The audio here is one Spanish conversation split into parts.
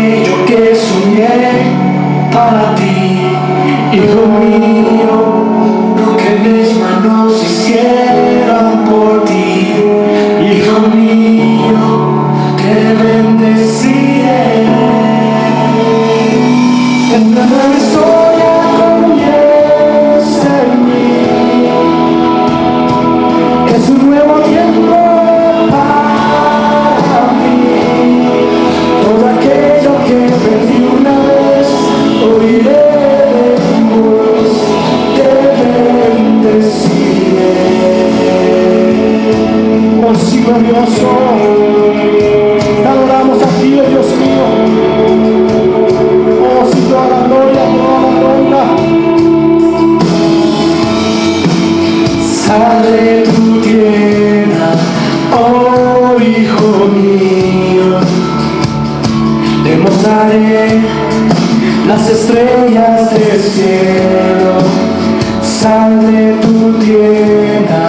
aquello que soñé para ti, hijo mío, lo que mis manos hicieron por ti, hijo mío, te bendeciré. Esta nueva historia comienza en mí, es un nuevo tiempo para mí. Todo aquello que perdí una vez, oiré de tu voz, te bendeciré. Oh sí, glorioso, te adoramos a ti, oh Dios mío. Oh sí, toda la gloria, toda la honra. Sal de tu tierra, oh hijo mío, te mostraré las estrellas del cielo. Sal de tu tierra,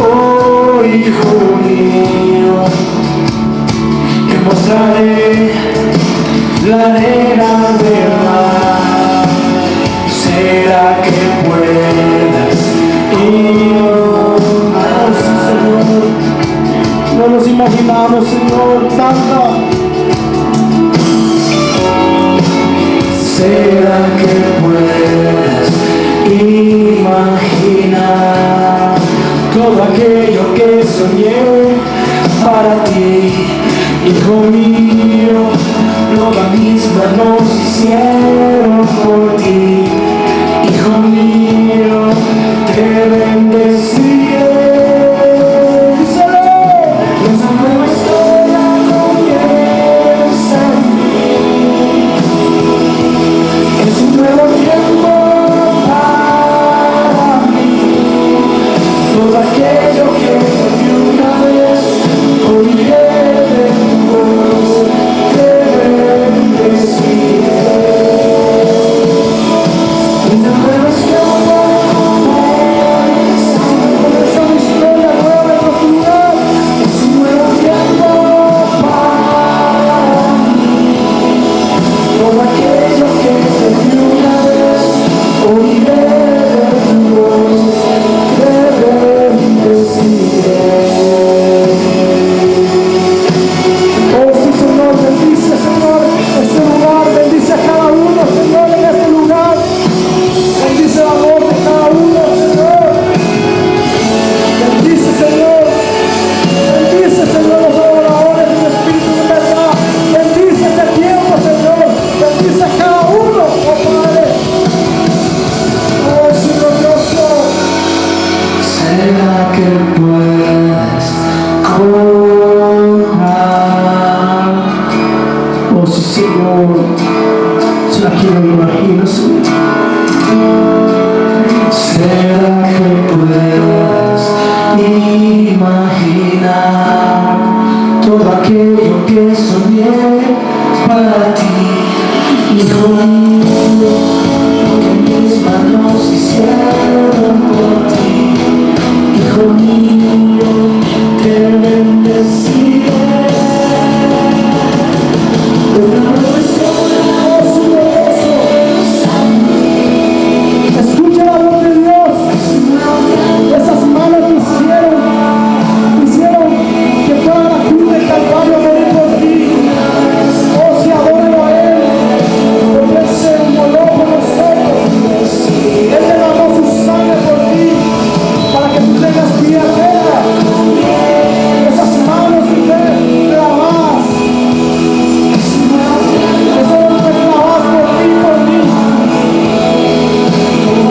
oh hijo mío, te mostraré la arena del mar. ¿Será que puedas irnos, Señor? No nos imaginamos, Señor, tanta. ¿Será que puedes imaginar todo aquello que soñé para ti, hijo mío? Lo que mis manos hicieron por ti, hijo mío, te bendeciré. Esa nueva historia comienza en mí, es un nuevo tiempo para mí. Todo aquello que perdí una vez, oiré de tu voz, te bendeciré. Esa nueva historia comienza una historia nueva en nuestro lugar. Es un nuevo tiempo para mí. Todo aquello que perdí una vez, oiré de tu voz, te bendeciré. Oh sí, Señor, bendice, Señor, este lugar, bendice a cada uno, Señor, en este lugar. Bendice la voz de cada uno, Señor. Bendice, Señor. Bendice, Señor, los adoradores del Espíritu de verdad. Bendice este tiempo, Señor. Bendice a cada uno, oh Padre. Oh, Señor Dios. ¿Será que puedes cobrar? Oh, sí, Señor. Se la quiero imaginar, Señor. ¿Será que puedes imaginar todo aquello que soñé para ti, hijo mío? Lo que mis manos hicieron por ti, hijo mío, te bendeciré. Escucha la voz de Dios. Esas manos que hicieron que toda la cruz del Calvario morir por ti. Oh, si adóralo a Él, porque Él se inmoló por nosotros. Él derramó su sangre por ti, para que tú tengas vida eterna. Esas manos que te clavas, esas manos que clavas por ti, por mí.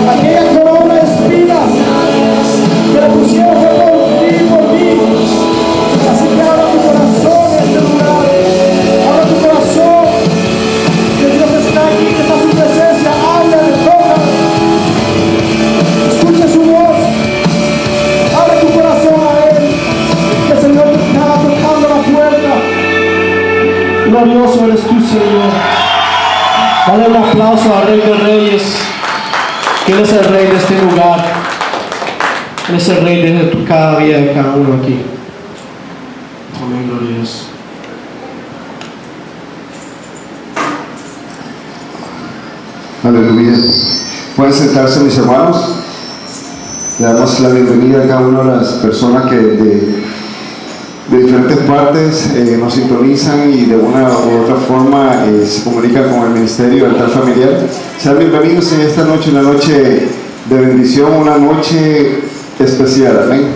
Aquella corona de espinas que le pusieron fue por ti, por mí. Así que abra tu corazón en este lugar. Abra tu corazón. Que Dios está aquí, que está su presencia. Háblale, tócale. Escuche su voz. Abre tu corazón a Él. Que el Señor te está tocando la puerta. Glorioso eres tú, Señor. Dale un aplauso al Rey de Reyes. Que Él es el Rey de este lugar. Él es el Rey de cada vida de cada uno aquí. Amén, gloria a Dios. Aleluya. Pueden sentarse, mis hermanos. Le damos la bienvenida a cada una de las personas que de diferentes partes nos sintonizan y de una u otra forma se comunican con el Ministerio de Altar Familiar. Sean bienvenidos en esta noche, una noche de bendición, una noche especial. Amén.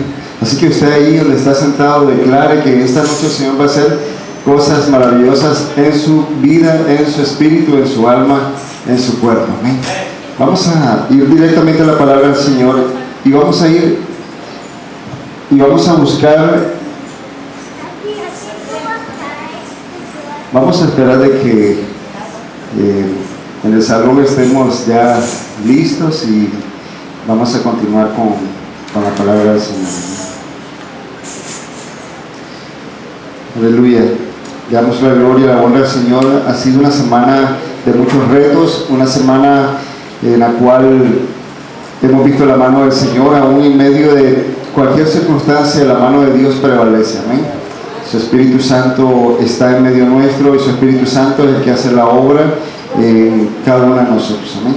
Así que usted ahí donde está sentado declare que en esta noche el Señor va a hacer cosas maravillosas en su vida, en su espíritu, en su alma, en su cuerpo. Amén. Vamos a ir directamente a la palabra del Señor y vamos a ir y vamos a buscar, vamos a esperar de que en el salón estemos ya listos y vamos a continuar con la palabra del Señor. Aleluya. Le damos la gloria y la honra al Señor. Ha sido una semana de muchos retos, una semana en la cual hemos visto la mano del Señor, aún en medio de cualquier circunstancia, la mano de Dios prevalece. Amén. Su Espíritu Santo está en medio nuestro y su Espíritu Santo es el que hace la obra en cada uno de nosotros. Amén.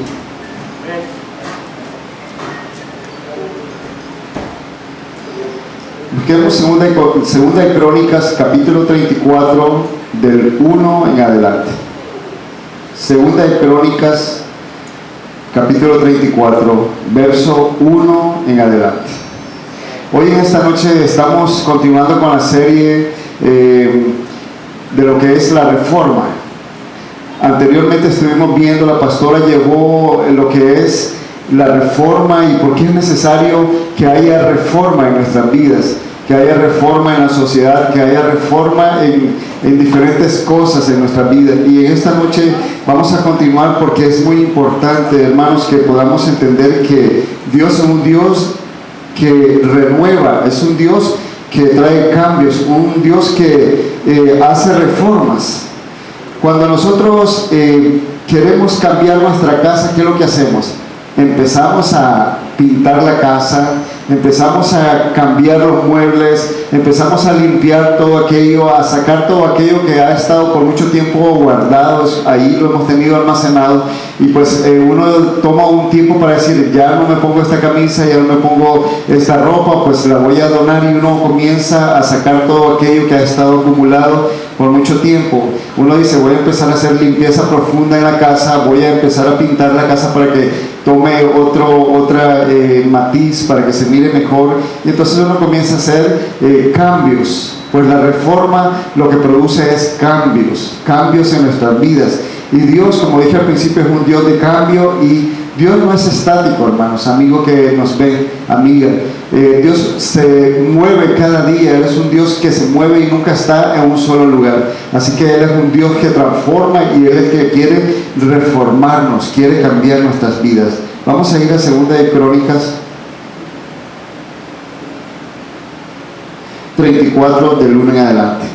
Busquemos segunda de Crónicas, capítulo 34, del 1 en adelante. Segunda de Crónicas, capítulo 34, verso 1 en adelante. Hoy en esta noche estamos continuando con la serie de lo que es la reforma. Anteriormente estuvimos viendo, la pastora llevó lo que es la reforma y por qué es necesario que haya reforma en nuestras vidas, que haya reforma en la sociedad, que haya reforma en diferentes cosas en nuestra vida. Y en esta noche vamos a continuar porque es muy importante, hermanos, que podamos entender que Dios es un Dios que renueva, es un Dios que trae cambios, un Dios que hace reformas. Cuando nosotros queremos cambiar nuestra casa, ¿qué es lo que hacemos? Empezamos a pintar la casa, empezamos a cambiar los muebles, empezamos a limpiar todo aquello, a sacar todo aquello que ha estado por mucho tiempo guardado, ahí lo hemos tenido almacenado, y pues uno toma un tiempo para decir, ya no me pongo esta camisa, ya no me pongo esta ropa, pues la voy a donar, y uno comienza a sacar todo aquello que ha estado acumulado por mucho tiempo. Uno dice, voy a empezar a hacer limpieza profunda en la casa, voy a empezar a pintar la casa para que tome otra matiz, para que se mire mejor, y entonces uno comienza a hacer cambios. Pues la reforma lo que produce es cambios en nuestras vidas, y Dios, como dije al principio, es un Dios de cambio, y Dios no es estático, hermanos, amigo que nos ve, amiga. Dios se mueve cada día. Él es un Dios que se mueve y nunca está en un solo lugar. Así que Él es un Dios que transforma, y Él es el que quiere reformarnos, quiere cambiar nuestras vidas. Vamos a ir a Segunda de Crónicas 34, del 1 en adelante.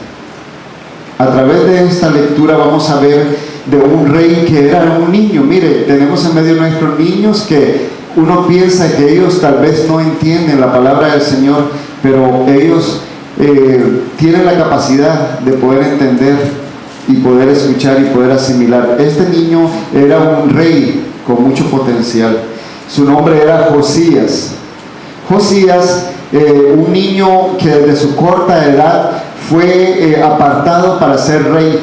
A través de esta lectura vamos a ver de un rey que era un niño. Mire, tenemos en medio de nuestros niños que uno piensa que ellos tal vez no entienden la palabra del Señor, pero ellos tienen la capacidad de poder entender y poder escuchar y poder asimilar. Este niño era un rey con mucho potencial. Su nombre era Josías. Josías, un niño que desde su corta edad fue apartado para ser rey,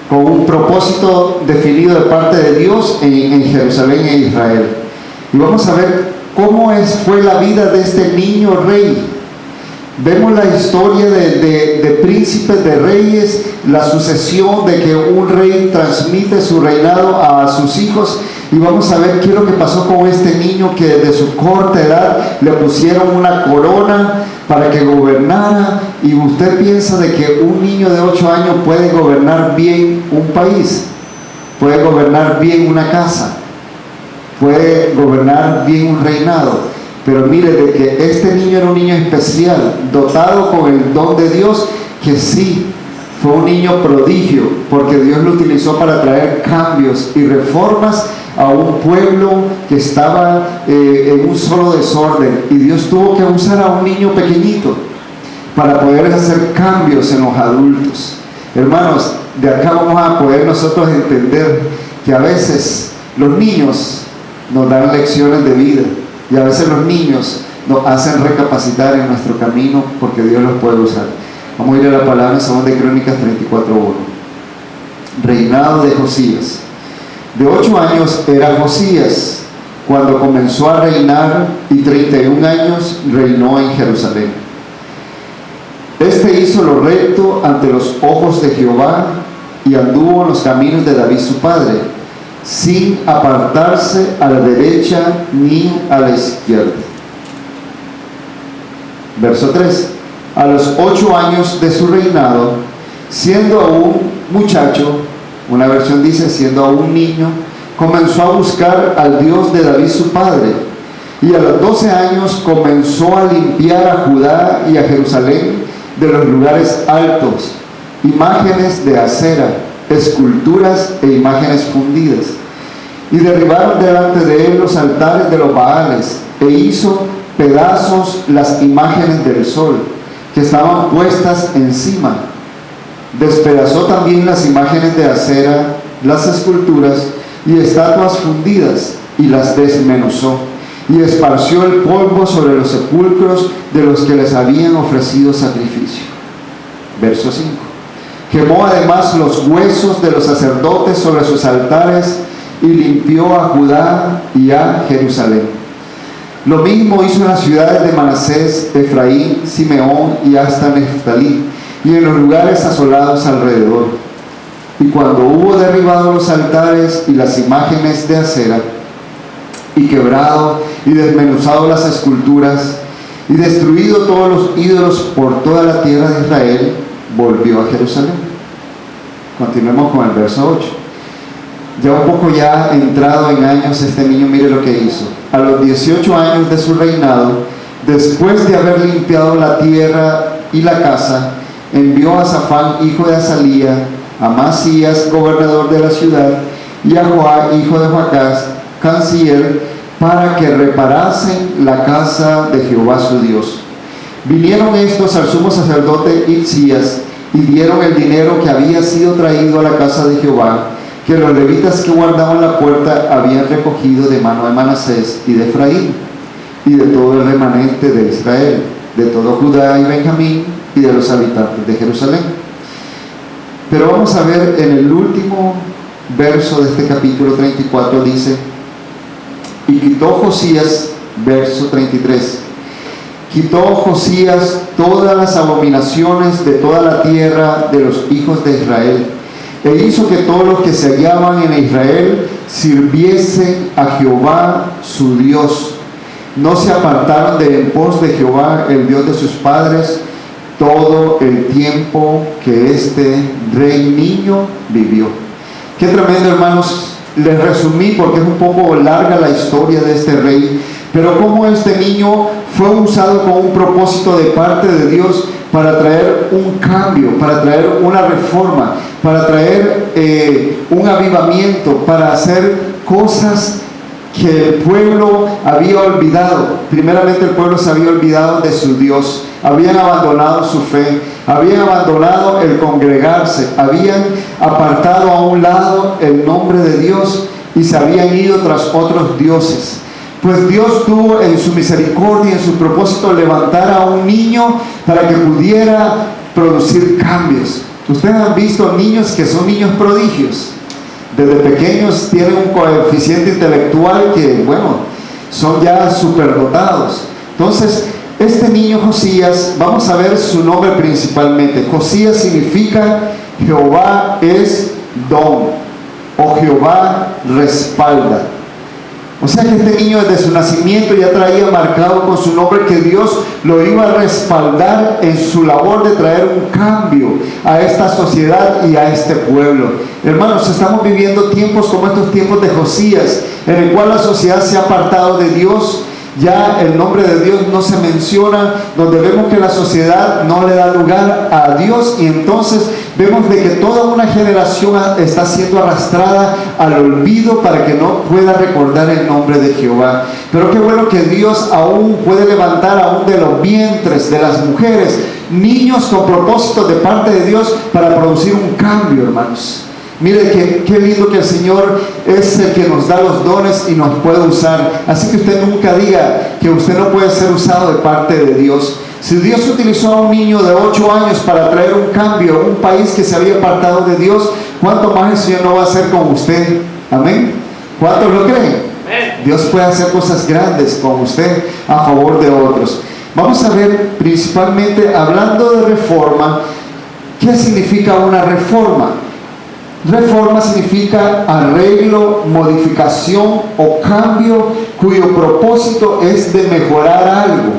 con un propósito definido de parte de Dios en Jerusalén e Israel. Y vamos a ver cómo fue la vida de este niño rey. Vemos la historia de príncipes, de reyes, la sucesión de que un rey transmite su reinado a sus hijos. Y vamos a ver qué es lo que pasó con este niño que desde su corta edad le pusieron una corona para que gobernara. Y usted piensa de que un niño de 8 años puede gobernar bien un país, puede gobernar bien una casa, puede gobernar bien un reinado. Pero mire, de que este niño era un niño especial, dotado con el don de Dios, que sí, fue un niño prodigio, porque Dios lo utilizó para traer cambios y reformas a un pueblo que estaba en un solo desorden, y Dios tuvo que usar a un niño pequeñito para poder hacer cambios en los adultos. Hermanos, de acá vamos a poder nosotros entender que a veces los niños nos dan lecciones de vida y a veces los niños nos hacen recapacitar en nuestro camino porque Dios los puede usar. Vamos a ir a la palabra en 2 de Crónicas 34:1. Reinado de Josías. De 8 años era Josías cuando comenzó a reinar y 31 años reinó en Jerusalén. Este hizo lo recto ante los ojos de Jehová y anduvo en los caminos de David su padre, sin apartarse a la derecha ni a la izquierda. Verso 3. A los 8 años de su reinado, siendo aún muchacho, una versión dice siendo aún niño, comenzó a buscar al Dios de David su padre, y a los 12 años comenzó a limpiar a Judá y a Jerusalén de los lugares altos, imágenes de acera, esculturas e imágenes fundidas, y derribaron delante de él los altares de los Baales, e hizo pedazos las imágenes del sol que estaban puestas encima. Despedazó también las imágenes de acera, las esculturas y estatuas fundidas, y las desmenuzó, y esparció el polvo sobre los sepulcros de los que les habían ofrecido sacrificio. Verso 5. Quemó además los huesos de los sacerdotes sobre sus altares y limpió a Judá y a Jerusalén. Lo mismo hizo en las ciudades de Manasés, Efraín, Simeón y hasta Neftalí, y en los lugares asolados alrededor. Y cuando hubo derribado los altares y las imágenes de acera, y quebrado y desmenuzado las esculturas, y destruido todos los ídolos por toda la tierra de Israel, volvió a Jerusalén. Continuemos con el verso 8. Ya un poco ya entrado en años, este niño, mire lo que hizo. A los 18 años de su reinado, después de haber limpiado la tierra y la casa, envió a Safán, hijo de Azalía, a Masías, gobernador de la ciudad, y a Joá, hijo de Joacás, canciller, para que reparasen la casa de Jehová su Dios. Vinieron estos al sumo sacerdote Hilcías y dieron el dinero que había sido traído a la casa de Jehová, que los levitas que guardaban la puerta habían recogido de mano de Manasés y de Efraín, y de todo el remanente de Israel, de todo Judá y Benjamín, y de los habitantes de Jerusalén. Pero vamos a ver en el último verso de este capítulo 34, dice: y quitó Josías, verso 33, quitó Josías todas las abominaciones de toda la tierra de los hijos de Israel, e hizo que todos los que se hallaban en Israel sirviesen a Jehová su Dios. No se apartaron de en pos de Jehová, el Dios de sus padres, todo el tiempo que este rey niño vivió. Qué tremendo, hermanos. Les resumí porque es un poco larga la historia de este rey, pero cómo este niño fue usado con un propósito de parte de Dios para traer un cambio, para traer una reforma, para traer un avivamiento, para hacer cosas que el pueblo había olvidado. Primeramente, el pueblo se había olvidado de su Dios, habían abandonado su fe, habían abandonado el congregarse, habían apartado a un lado el nombre de Dios y se habían ido tras otros dioses. Pues Dios tuvo en su misericordia, en su propósito, levantar a un niño para que pudiera producir cambios. Ustedes han visto niños que son niños prodigios. Desde pequeños tienen un coeficiente intelectual que, bueno, son ya superdotados. Entonces, este niño Josías, vamos a ver su nombre principalmente. Josías significa Jehová es don, o Jehová respalda. O sea que este niño desde su nacimiento ya traía marcado con su nombre que Dios lo iba a respaldar en su labor de traer un cambio a esta sociedad y a este pueblo. Hermanos, estamos viviendo tiempos como estos tiempos de Josías, en el cual la sociedad se ha apartado de Dios. Ya el nombre de Dios no se menciona, donde vemos que la sociedad no le da lugar a Dios, y entonces vemos de que toda una generación está siendo arrastrada al olvido para que no pueda recordar el nombre de Jehová. Pero qué bueno que Dios aún puede levantar aún de los vientres de las mujeres niños con propósito de parte de Dios para producir un cambio, hermanos. Mire qué lindo que el Señor es el que nos da los dones y nos puede usar. Así que usted nunca diga que usted no puede ser usado de parte de Dios. Si Dios utilizó a un niño de 8 años para traer un cambio a un país que se había apartado de Dios, ¿cuánto más el Señor no va a hacer con usted? Amén. ¿Cuántos lo creen? Dios puede hacer cosas grandes con usted a favor de otros. Vamos a ver principalmente, hablando de reforma, ¿qué significa una reforma? Reforma significa arreglo, modificación o cambio cuyo propósito es de mejorar algo.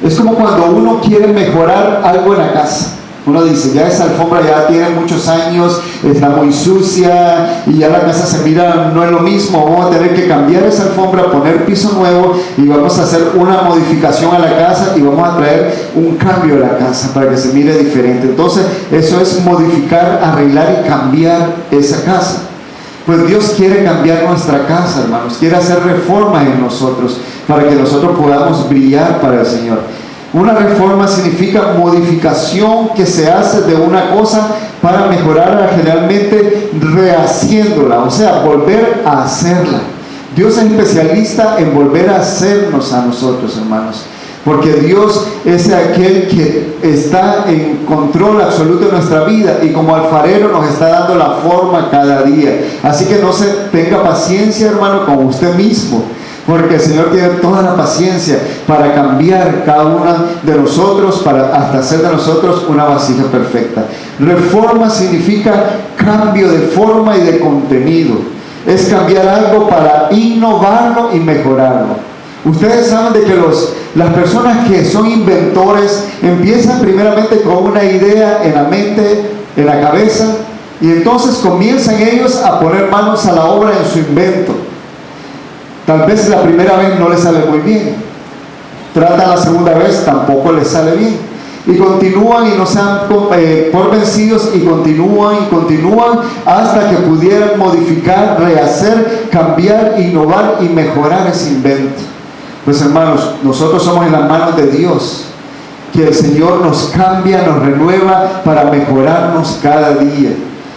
Es como cuando uno quiere mejorar algo en la casa. Uno dice, ya esa alfombra ya tiene muchos años, está muy sucia y ya la casa se mira, no es lo mismo. Vamos a tener que cambiar esa alfombra, poner piso nuevo y vamos a hacer una modificación a la casa y vamos a traer un cambio a la casa para que se mire diferente. Entonces, eso es modificar, arreglar y cambiar esa casa. Pues Dios quiere cambiar nuestra casa, hermanos, quiere hacer reformas en nosotros para que nosotros podamos brillar para el Señor. Una reforma significa modificación que se hace de una cosa para mejorarla, generalmente rehaciéndola, o sea, volver a hacerla. Dios es especialista en volver a hacernos a nosotros, hermanos, porque Dios es aquel que está en control absoluto de nuestra vida y como alfarero nos está dando la forma cada día. Así que no se tenga paciencia, hermano, con usted mismo, porque el Señor tiene toda la paciencia para cambiar cada una de nosotros, para hasta hacer de nosotros una vasija perfecta. Reforma significa cambio de forma y de contenido. Es cambiar algo para innovarlo y mejorarlo. Ustedes saben de que las personas que son inventores empiezan primeramente con una idea en la mente, en la cabeza, y entonces comienzan ellos a poner manos a la obra en su invento. Tal vez la primera vez no les sale muy bien, tratan la segunda vez, tampoco les sale bien, y continúan y no se dan por vencidos y continúan hasta que pudieran modificar, rehacer, cambiar, innovar y mejorar ese invento. Pues hermanos, nosotros somos en las manos de Dios, que el Señor nos cambia, nos renueva para mejorarnos cada día.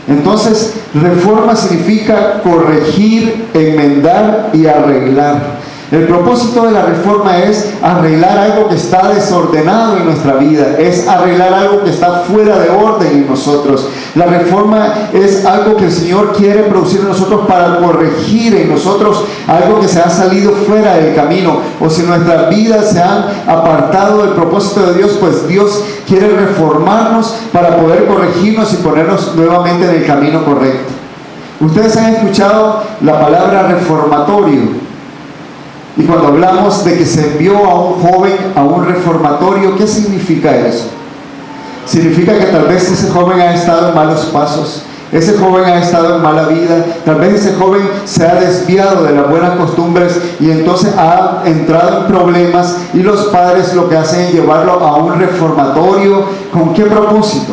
Entonces, reforma significa corregir, enmendar y arreglar. El propósito de la reforma es arreglar algo que está desordenado en nuestra vida, es arreglar algo que está fuera de orden en nosotros. La reforma es algo que el Señor quiere producir en nosotros para corregir en nosotros algo que se ha salido fuera del camino, o si nuestras vidas se han apartado del propósito de Dios, pues Dios quiere reformarnos para poder corregirnos y ponernos nuevamente en el camino correcto. Ustedes han escuchado la palabra reformatorio. Y cuando hablamos de que se envió a un joven a un reformatorio, ¿qué significa eso? Significa que tal vez ese joven ha estado en malos pasos, ese joven ha estado en mala vida, tal vez ese joven se ha desviado de las buenas costumbres y entonces ha entrado en problemas, y los padres lo que hacen es llevarlo a un reformatorio. ¿Con qué propósito?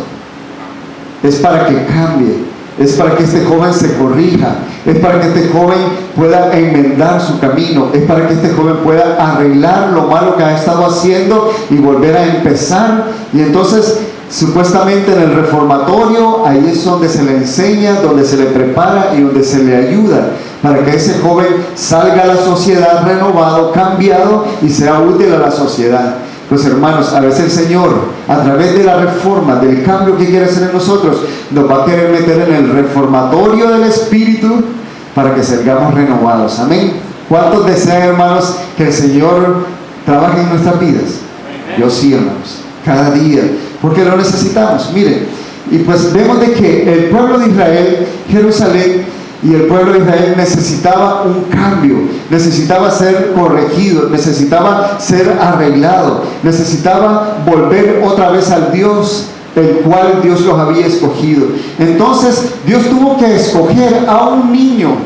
Es para que cambie, es para que este joven se corrija, es para que este joven pueda enmendar su camino, es para que este joven pueda arreglar lo malo que ha estado haciendo y volver a empezar. Y entonces, supuestamente en el reformatorio, ahí es donde se le enseña, donde se le prepara y donde se le ayuda para que ese joven salga a la sociedad renovado, cambiado y sea útil a la sociedad. Pues hermanos, a veces el Señor, a través de la reforma, del cambio que quiere hacer en nosotros, nos va a querer meter en el reformatorio del Espíritu para que salgamos renovados. Amén. ¿Cuántos desean, hermanos, que el Señor trabaje en nuestras vidas? Yo sí, hermanos, cada día, porque lo necesitamos. Miren, y pues vemos de que el pueblo de Israel, Jerusalén, y el pueblo de Israel necesitaba un cambio, necesitaba ser corregido, necesitaba ser arreglado, necesitaba volver otra vez al Dios el cual Dios los había escogido. Entonces Dios tuvo que escoger a un niño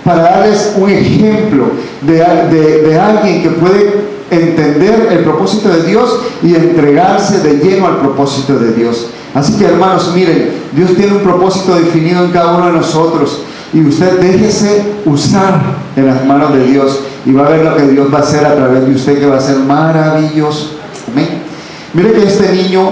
para darles un ejemplo de alguien que puede entender el propósito de Dios y entregarse de lleno al propósito de Dios. Así que hermanos, miren, Dios tiene un propósito definido en cada uno de nosotros, y usted déjese usar en las manos de Dios y va a ver lo que Dios va a hacer a través de usted, que va a ser maravilloso. Amén. Mire que este niño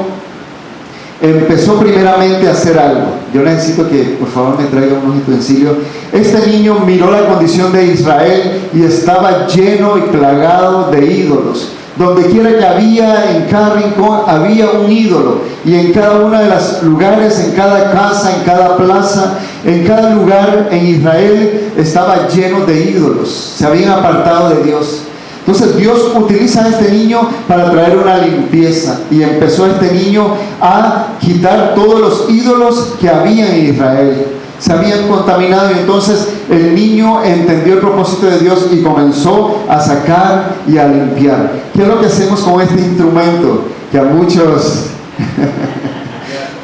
empezó primeramente a hacer algo. Yo necesito que por favor me traiga unos utensilios. Este niño miró la condición de Israel y estaba lleno y plagado de ídolos. Donde quiera que había, en cada rincón había un ídolo, y en cada uno de los lugares, en cada casa, en cada plaza, en cada lugar en Israel estaba lleno de ídolos. Se habían apartado de Dios. Entonces Dios utiliza a este niño para traer una limpieza, y empezó este niño a quitar todos los ídolos que había en Israel. Se habían contaminado, y entonces el niño entendió el propósito de Dios y comenzó a sacar y a limpiar. ¿Qué es lo que hacemos con este instrumento? Que a muchos,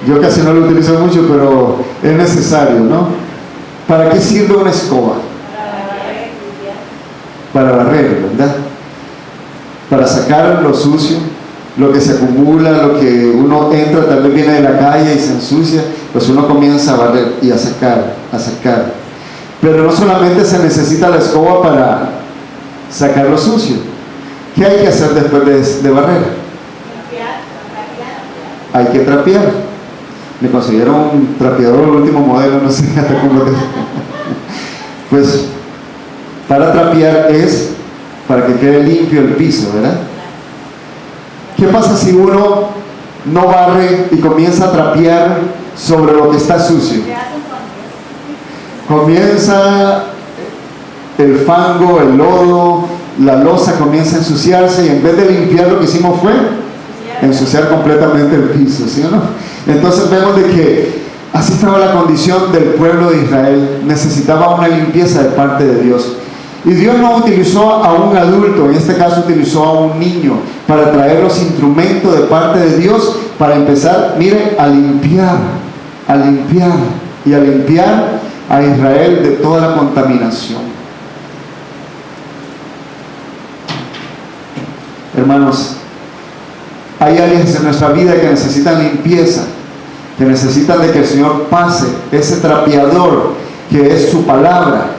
yo casi no lo utilizo mucho, pero es necesario, ¿no? ¿Para qué sirve una escoba? Para barrer, ¿verdad? Para sacar lo sucio, lo que se acumula, lo que uno entra, tal vez viene de la calle y se ensucia, pues uno comienza a barrer y a sacar, a sacar. Pero no solamente se necesita la escoba para sacar lo sucio. ¿Qué hay que hacer después de barrer? Hay que trapear. Me consiguieron un trapeador, el último modelo, no sé hasta cómo. Pues para trapear es para que quede limpio el piso, ¿verdad? ¿Qué pasa si uno no barre y comienza a trapear sobre lo que está sucio? Comienza el fango, el lodo, la losa comienza a ensuciarse, y en vez de limpiar, lo que hicimos fue ensuciar completamente el piso, ¿sí o no? Entonces vemos de que así estaba la condición del pueblo de Israel. Necesitaba una limpieza de parte de Dios. Y Dios no utilizó a un adulto, en este caso utilizó a un niño para traer los instrumentos de parte de Dios para empezar, mire, a limpiar y a limpiar a Israel de toda la contaminación. Hermanos, hay áreas en nuestra vida que necesitan limpieza, que necesitan de que el Señor pase ese trapeador que es su palabra,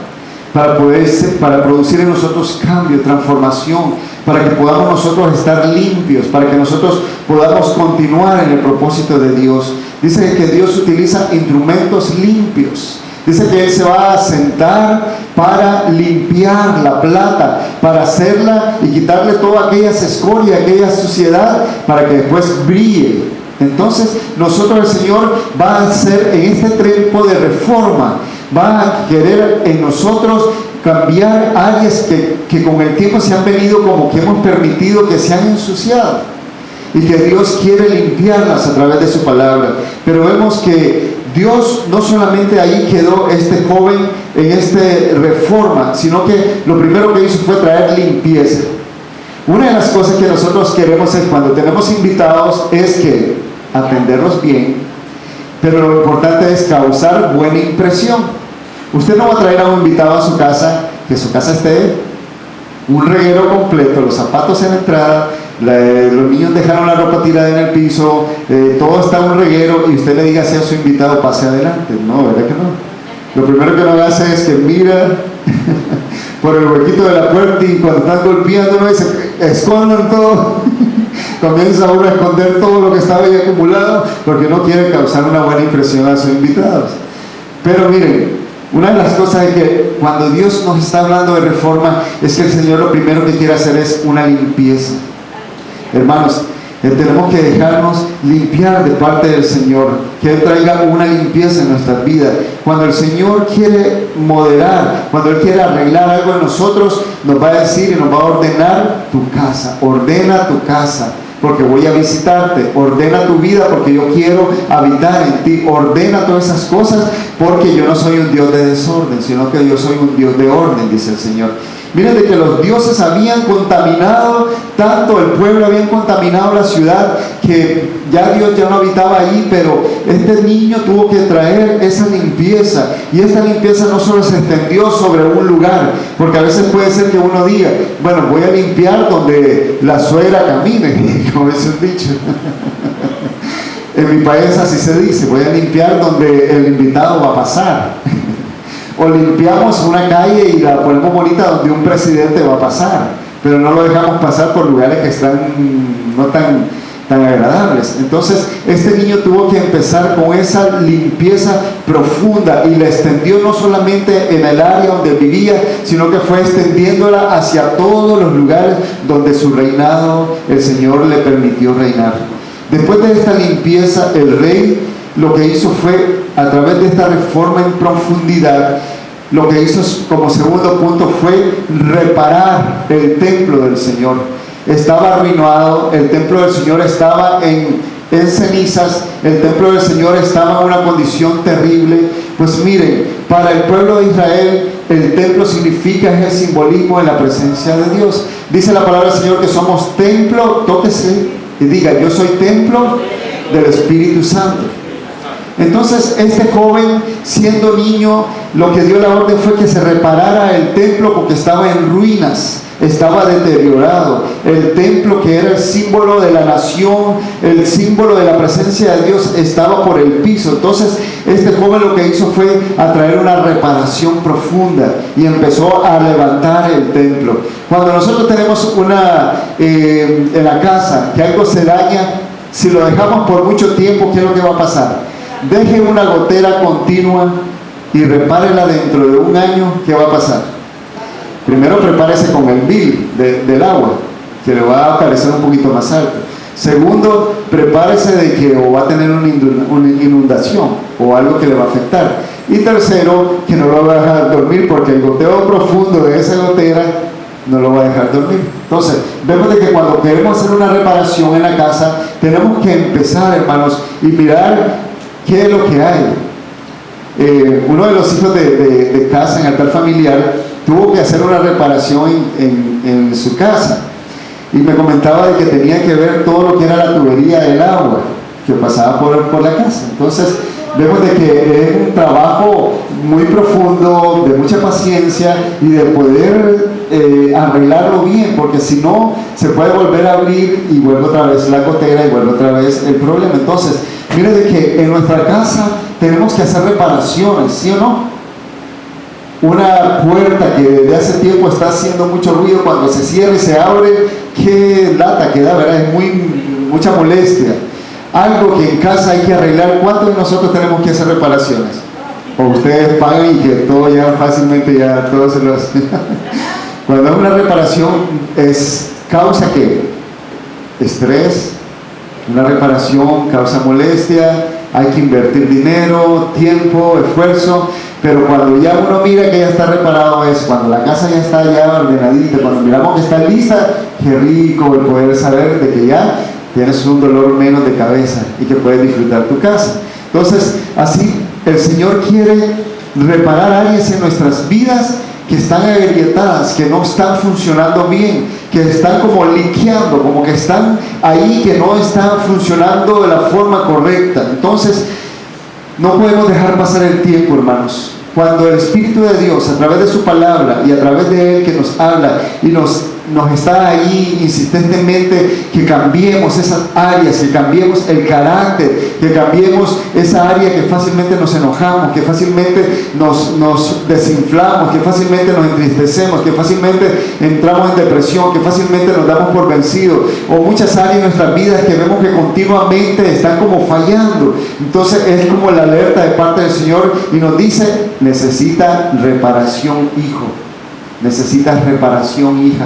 para producir en nosotros cambio, transformación, para que podamos nosotros estar limpios, para que nosotros podamos continuar en el propósito de Dios. Dice que Dios utiliza instrumentos limpios. Dice que Él se va a sentar para limpiar la plata, para hacerla y quitarle toda aquella escoria, aquella suciedad, para que después brille. Entonces nosotros, el Señor va a hacer en este tiempo de reforma, va a querer en nosotros cambiar áreas que con el tiempo se han venido, como que hemos permitido que se han ensuciado, y que Dios quiere limpiarlas a través de su palabra. Pero vemos que Dios no solamente ahí quedó este joven en esta reforma, sino que lo primero que hizo fue traer limpieza. Una de las cosas que nosotros queremos es, cuando tenemos invitados, es que atenderlos bien, pero lo importante es causar buena impresión. Usted no va a traer a un invitado a su casa, que su casa esté un reguero completo, los zapatos en la entrada, los niños dejaron la ropa tirada en el piso, todo está un reguero, y usted le diga así a su invitado: pase adelante. No, ¿verdad que no? Lo primero que uno hace es que mira por el huequito de la puerta, y cuando están golpeando, uno dice: escondan todo. Comienza uno a esconder todo lo que estaba ahí acumulado, porque no quiere causar una buena impresión a sus invitados. Pero miren, una de las cosas es que cuando Dios nos está hablando de reforma, es que el Señor lo primero que quiere hacer es una limpieza. Hermanos, tenemos que dejarnos limpiar de parte del Señor, que Él traiga una limpieza en nuestras vidas. Cuando el Señor quiere moderar, cuando Él quiere arreglar algo en nosotros, nos va a decir y nos va a ordenar: tu casa, ordena tu casa, porque voy a visitarte. Ordena tu vida, porque yo quiero habitar en ti. Ordena todas esas cosas, porque yo no soy un Dios de desorden, sino que yo soy un Dios de orden, dice el Señor. Miren, de que los dioses habían contaminado tanto el pueblo, habían contaminado la ciudad, que ya Dios ya no habitaba ahí, pero este niño tuvo que traer esa limpieza. Y esta limpieza no solo se extendió sobre un lugar, porque a veces puede ser que uno diga: bueno, voy a limpiar donde la suegra camine, como es el dicho. En mi país así se dice: voy a limpiar donde el invitado va a pasar. O limpiamos una calle y la ponemos bonita donde un presidente va a pasar, pero no lo dejamos pasar por lugares que están no tan tan agradables. Entonces este niño tuvo que empezar con esa limpieza profunda y la extendió no solamente en el área donde vivía, sino que fue extendiéndola hacia todos los lugares donde su reinado el Señor le permitió reinar. Después de esta limpieza, el rey lo que hizo fue, a través de esta reforma en profundidad, lo que hizo como segundo punto fue reparar el templo del Señor. Estaba arruinado, el templo del Señor estaba en cenizas, el templo del Señor estaba en una condición terrible. Pues miren, para el pueblo de Israel el templo significa, es el simbolismo de la presencia de Dios. Dice la palabra del Señor que somos templo, tóquese y diga: yo soy templo del Espíritu Santo. Entonces este joven, siendo niño, lo que dio la orden fue que se reparara el templo porque estaba en ruinas, estaba deteriorado. El templo, que era el símbolo de la nación, el símbolo de la presencia de Dios, estaba por el piso. Entonces este joven lo que hizo fue atraer una reparación profunda y empezó a levantar el templo. Cuando nosotros tenemos en la casa que algo se daña, si lo dejamos por mucho tiempo, ¿qué es lo que va a pasar? Deje una gotera continua y repárela dentro de un año. ¿Qué va a pasar? Primero, prepárese con el bill del agua, que le va a parecer un poquito más alto. Segundo, prepárese de que o va a tener una inundación o algo que le va a afectar. Y tercero, que no lo va a dejar dormir, porque el goteo profundo de esa gotera no lo va a dejar dormir. Entonces, vemos de que cuando queremos hacer una reparación en la casa, tenemos que empezar, hermanos, y mirar qué es lo que hay. Uno de los hijos de casa en altar familiar tuvo que hacer una reparación en su casa, y me comentaba de que tenía que ver todo lo que era la tubería del agua que pasaba por la casa. Entonces vemos de que es un trabajo muy profundo, de mucha paciencia y de poder arreglarlo bien, porque si no se puede volver a abrir y vuelve otra vez la gotera y vuelve otra vez el problema. Entonces mire de que en nuestra casa tenemos que hacer reparaciones, ¿sí o no? Una puerta que desde hace tiempo está haciendo mucho ruido, cuando se cierra y se abre, qué lata que da, ¿verdad? Es mucha molestia. Algo que en casa hay que arreglar. ¿Cuántos de nosotros tenemos que hacer reparaciones? O ustedes pagan y que todo ya fácilmente ya todo se lo hace. Cuando hay una reparación, ¿causa qué? Estrés. Una reparación causa molestia, hay que invertir dinero, tiempo, esfuerzo. Pero cuando ya uno mira que ya está reparado, es cuando la casa ya está ya ordenadita, cuando miramos que está lista, qué rico el poder saber de que ya tienes un dolor menos de cabeza y que puedes disfrutar tu casa. Entonces, así el Señor quiere reparar áreas en nuestras vidas que están agrietadas, que no están funcionando bien, que están como liqueando, como que están ahí, que no están funcionando de la forma correcta. Entonces, no podemos dejar pasar el tiempo, hermanos. Cuando el Espíritu de Dios, a través de su palabra y a través de Él, que nos habla y nos está ahí insistentemente, que cambiemos esas áreas, que cambiemos el carácter, que cambiemos esa área que fácilmente nos enojamos, que fácilmente nos desinflamos, que fácilmente nos entristecemos, que fácilmente entramos en depresión, que fácilmente nos damos por vencidos, o muchas áreas de nuestras vidas que vemos que continuamente están como fallando. Entonces es como la alerta de parte del Señor y nos dice: necesita reparación, hijo, necesitas reparación, hija.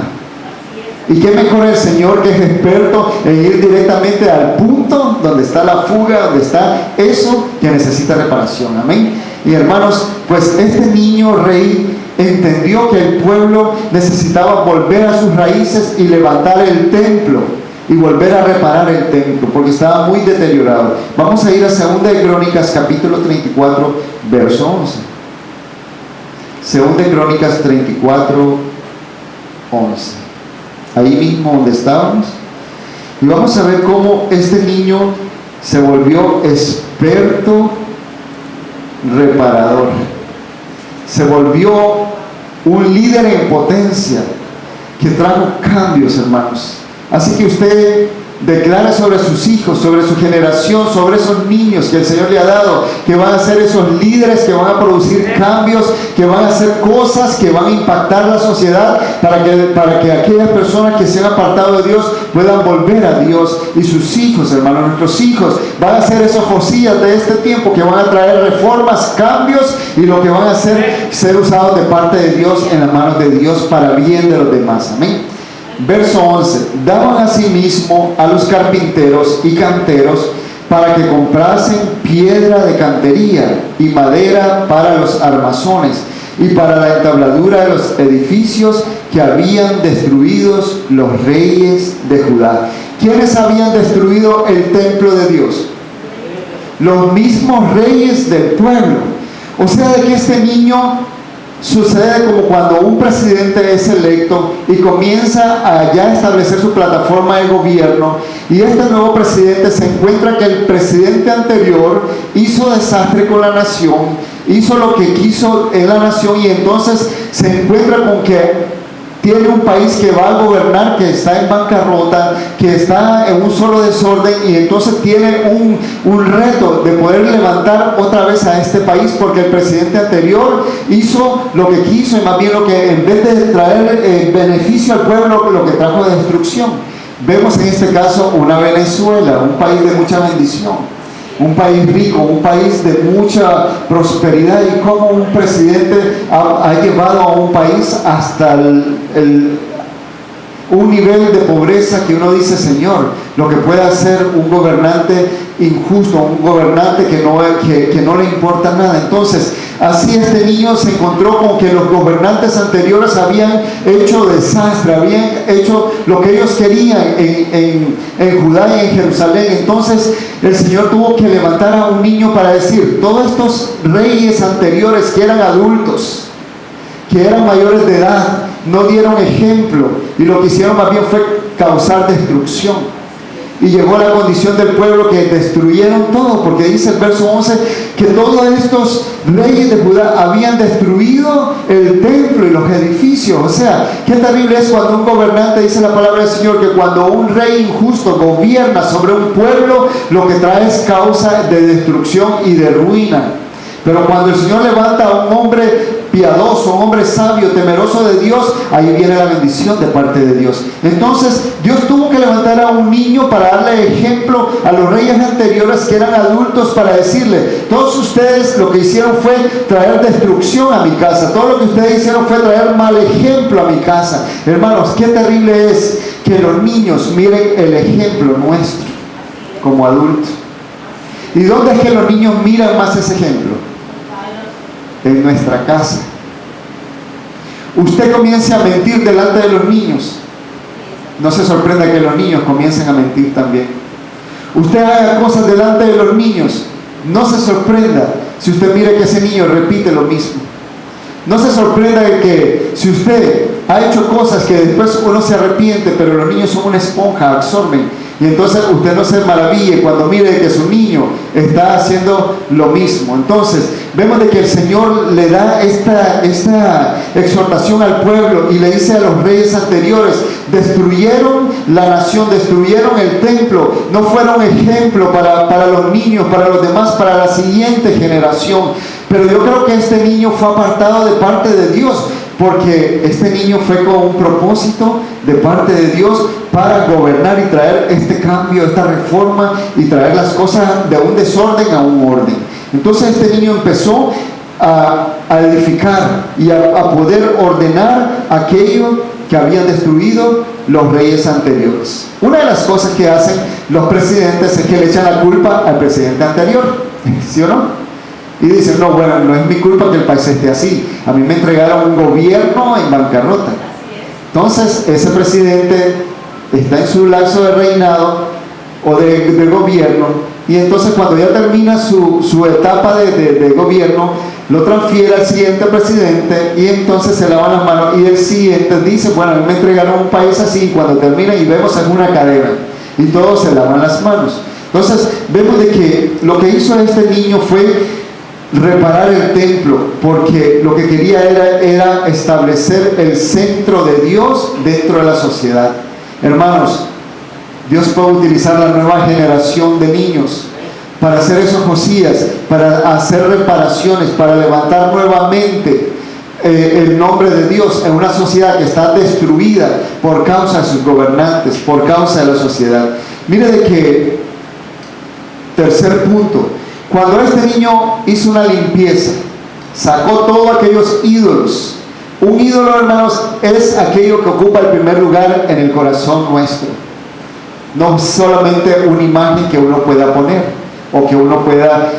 Y qué mejor el Señor, que es experto en ir directamente al punto donde está la fuga, donde está eso que necesita reparación. Amén. Y hermanos, pues este niño rey entendió que el pueblo necesitaba volver a sus raíces y levantar el templo y volver a reparar el templo, porque estaba muy deteriorado. Vamos a ir a 2 de Crónicas capítulo 34 verso 11. 2 de Crónicas 34 11. Ahí mismo donde estábamos, y vamos a ver cómo este niño se volvió experto reparador, se volvió un líder en potencia que trajo cambios, hermanos. Así que usted declara sobre sus hijos, sobre su generación, sobre esos niños que el Señor le ha dado, que van a ser esos líderes que van a producir cambios, que van a hacer cosas que van a impactar la sociedad para que aquellas personas que se han apartado de Dios puedan volver a Dios. Y sus hijos, hermanos, nuestros hijos van a ser esos Josías de este tiempo que van a traer reformas, cambios, y lo que van a hacer ser usados de parte de Dios, en las manos de Dios, para bien de los demás. Amén. Verso 11: daban asimismo a los carpinteros y canteros para que comprasen piedra de cantería y madera para los armazones y para la entabladura de los edificios que habían destruido los reyes de Judá. ¿Quiénes habían destruido el templo de Dios? Los mismos reyes del pueblo. O sea, de que este niño sucede como cuando un presidente es electo y comienza a ya establecer su plataforma de gobierno, y este nuevo presidente se encuentra que el presidente anterior hizo desastre con la nación, hizo lo que quiso en la nación, y entonces se encuentra con que tiene un país que va a gobernar, que está en bancarrota, que está en un solo desorden, y entonces tiene un reto de poder levantar otra vez a este país, porque el presidente anterior hizo lo que quiso, y más bien lo que, en vez de traer beneficio al pueblo, lo que trajo de destrucción. Vemos en este caso una Venezuela, un país de mucha bendición, un país rico, un país de mucha prosperidad, y cómo un presidente ha llevado a un país hasta un nivel de pobreza que uno dice: Señor, lo que puede hacer un gobernante injusto, un gobernante que no le importa nada. Entonces, así este niño se encontró con que los gobernantes anteriores habían hecho desastre, habían hecho lo que ellos querían en Judá y en Jerusalén. Entonces el Señor tuvo que levantar a un niño para decir: todos estos reyes anteriores que eran adultos, que eran mayores de edad, no dieron ejemplo, y lo que hicieron más bien fue causar destrucción. Y llegó a la condición del pueblo que destruyeron todo, porque dice el verso 11 que todos estos reyes de Judá habían destruido el templo y los edificios. O sea, qué terrible es cuando un gobernante, dice la palabra del Señor, que cuando un rey injusto gobierna sobre un pueblo, lo que trae es causa de destrucción y de ruina. Pero cuando el Señor levanta a un hombre piadoso, un hombre sabio, temeroso de Dios, ahí viene la bendición de parte de Dios. Entonces Dios tuvo que levantar a un niño para darle ejemplo a los reyes anteriores que eran adultos, para decirle: todos ustedes lo que hicieron fue traer destrucción a mi casa, todo lo que ustedes hicieron fue traer mal ejemplo a mi casa. Hermanos, qué terrible es que los niños miren el ejemplo nuestro como adultos. ¿Y dónde es que los niños miran más ese ejemplo? En nuestra casa. Usted comience a mentir delante de los niños, no se sorprenda que los niños comiencen a mentir también. Usted haga cosas delante de los niños, no se sorprenda si usted mira que ese niño repite lo mismo. No se sorprenda de que si usted ha hecho cosas que después uno se arrepiente, pero los niños son una esponja, absorben, y entonces usted no se maraville cuando mire que su niño está haciendo lo mismo. Entonces vemos de que el Señor le da esta exhortación al pueblo, y le dice a los reyes anteriores: destruyeron la nación, destruyeron el templo, no fueron ejemplo para los niños, para los demás, para la siguiente generación. Pero yo creo que este niño fue apartado de parte de Dios, porque este niño fue con un propósito de parte de Dios para gobernar y traer este cambio, esta reforma, y traer las cosas de un desorden a un orden. Entonces este niño empezó a edificar y a poder ordenar aquello que habían destruido los reyes anteriores. Una de las cosas que hacen los presidentes es que le echan la culpa al presidente anterior, ¿sí o no? Y dicen: no, bueno, no es mi culpa que el país esté así, a mí me entregaron un gobierno en bancarrota. Entonces ese presidente está en su lapso de reinado o de gobierno, y entonces cuando ya termina su etapa de gobierno, lo transfiere al siguiente presidente, y entonces se lavan las manos, y el siguiente dice: bueno, a mí me entregaron un país así, y cuando termina, y vemos en una cadena, y todos se lavan las manos. Entonces vemos de que lo que hizo este niño fue reparar el templo, porque lo que quería era establecer el centro de Dios dentro de la sociedad. Hermanos, Dios puede utilizar la nueva generación de niños para hacer esos Josías, para hacer reparaciones, para levantar nuevamente el nombre de Dios en una sociedad que está destruida por causa de sus gobernantes, por causa de la sociedad. Mire de que, tercer punto, cuando este niño hizo una limpieza, sacó todos aquellos ídolos. Un ídolo, hermanos, es aquello que ocupa el primer lugar en el corazón nuestro. No solamente una imagen que uno pueda poner o que uno pueda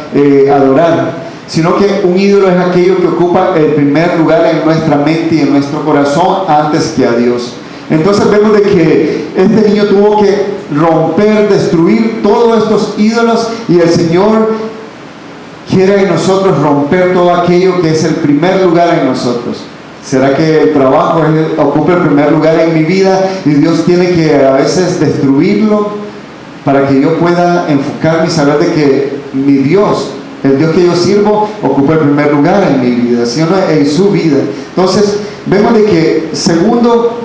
adorar, sino que un ídolo es aquello que ocupa el primer lugar en nuestra mente y en nuestro corazón antes que a Dios. Entonces vemos de que este niño tuvo que romper, destruir todos estos ídolos, y el Señor quiere en nosotros romper todo aquello que es el primer lugar en nosotros. ¿Será que el trabajo ocupa el primer lugar en mi vida y Dios tiene que a veces destruirlo para que yo pueda enfocarme y saber de que mi Dios, el Dios que yo sirvo, ocupa el primer lugar en mi vida, ¿sí o no? En su vida. Entonces vemos de que segundo,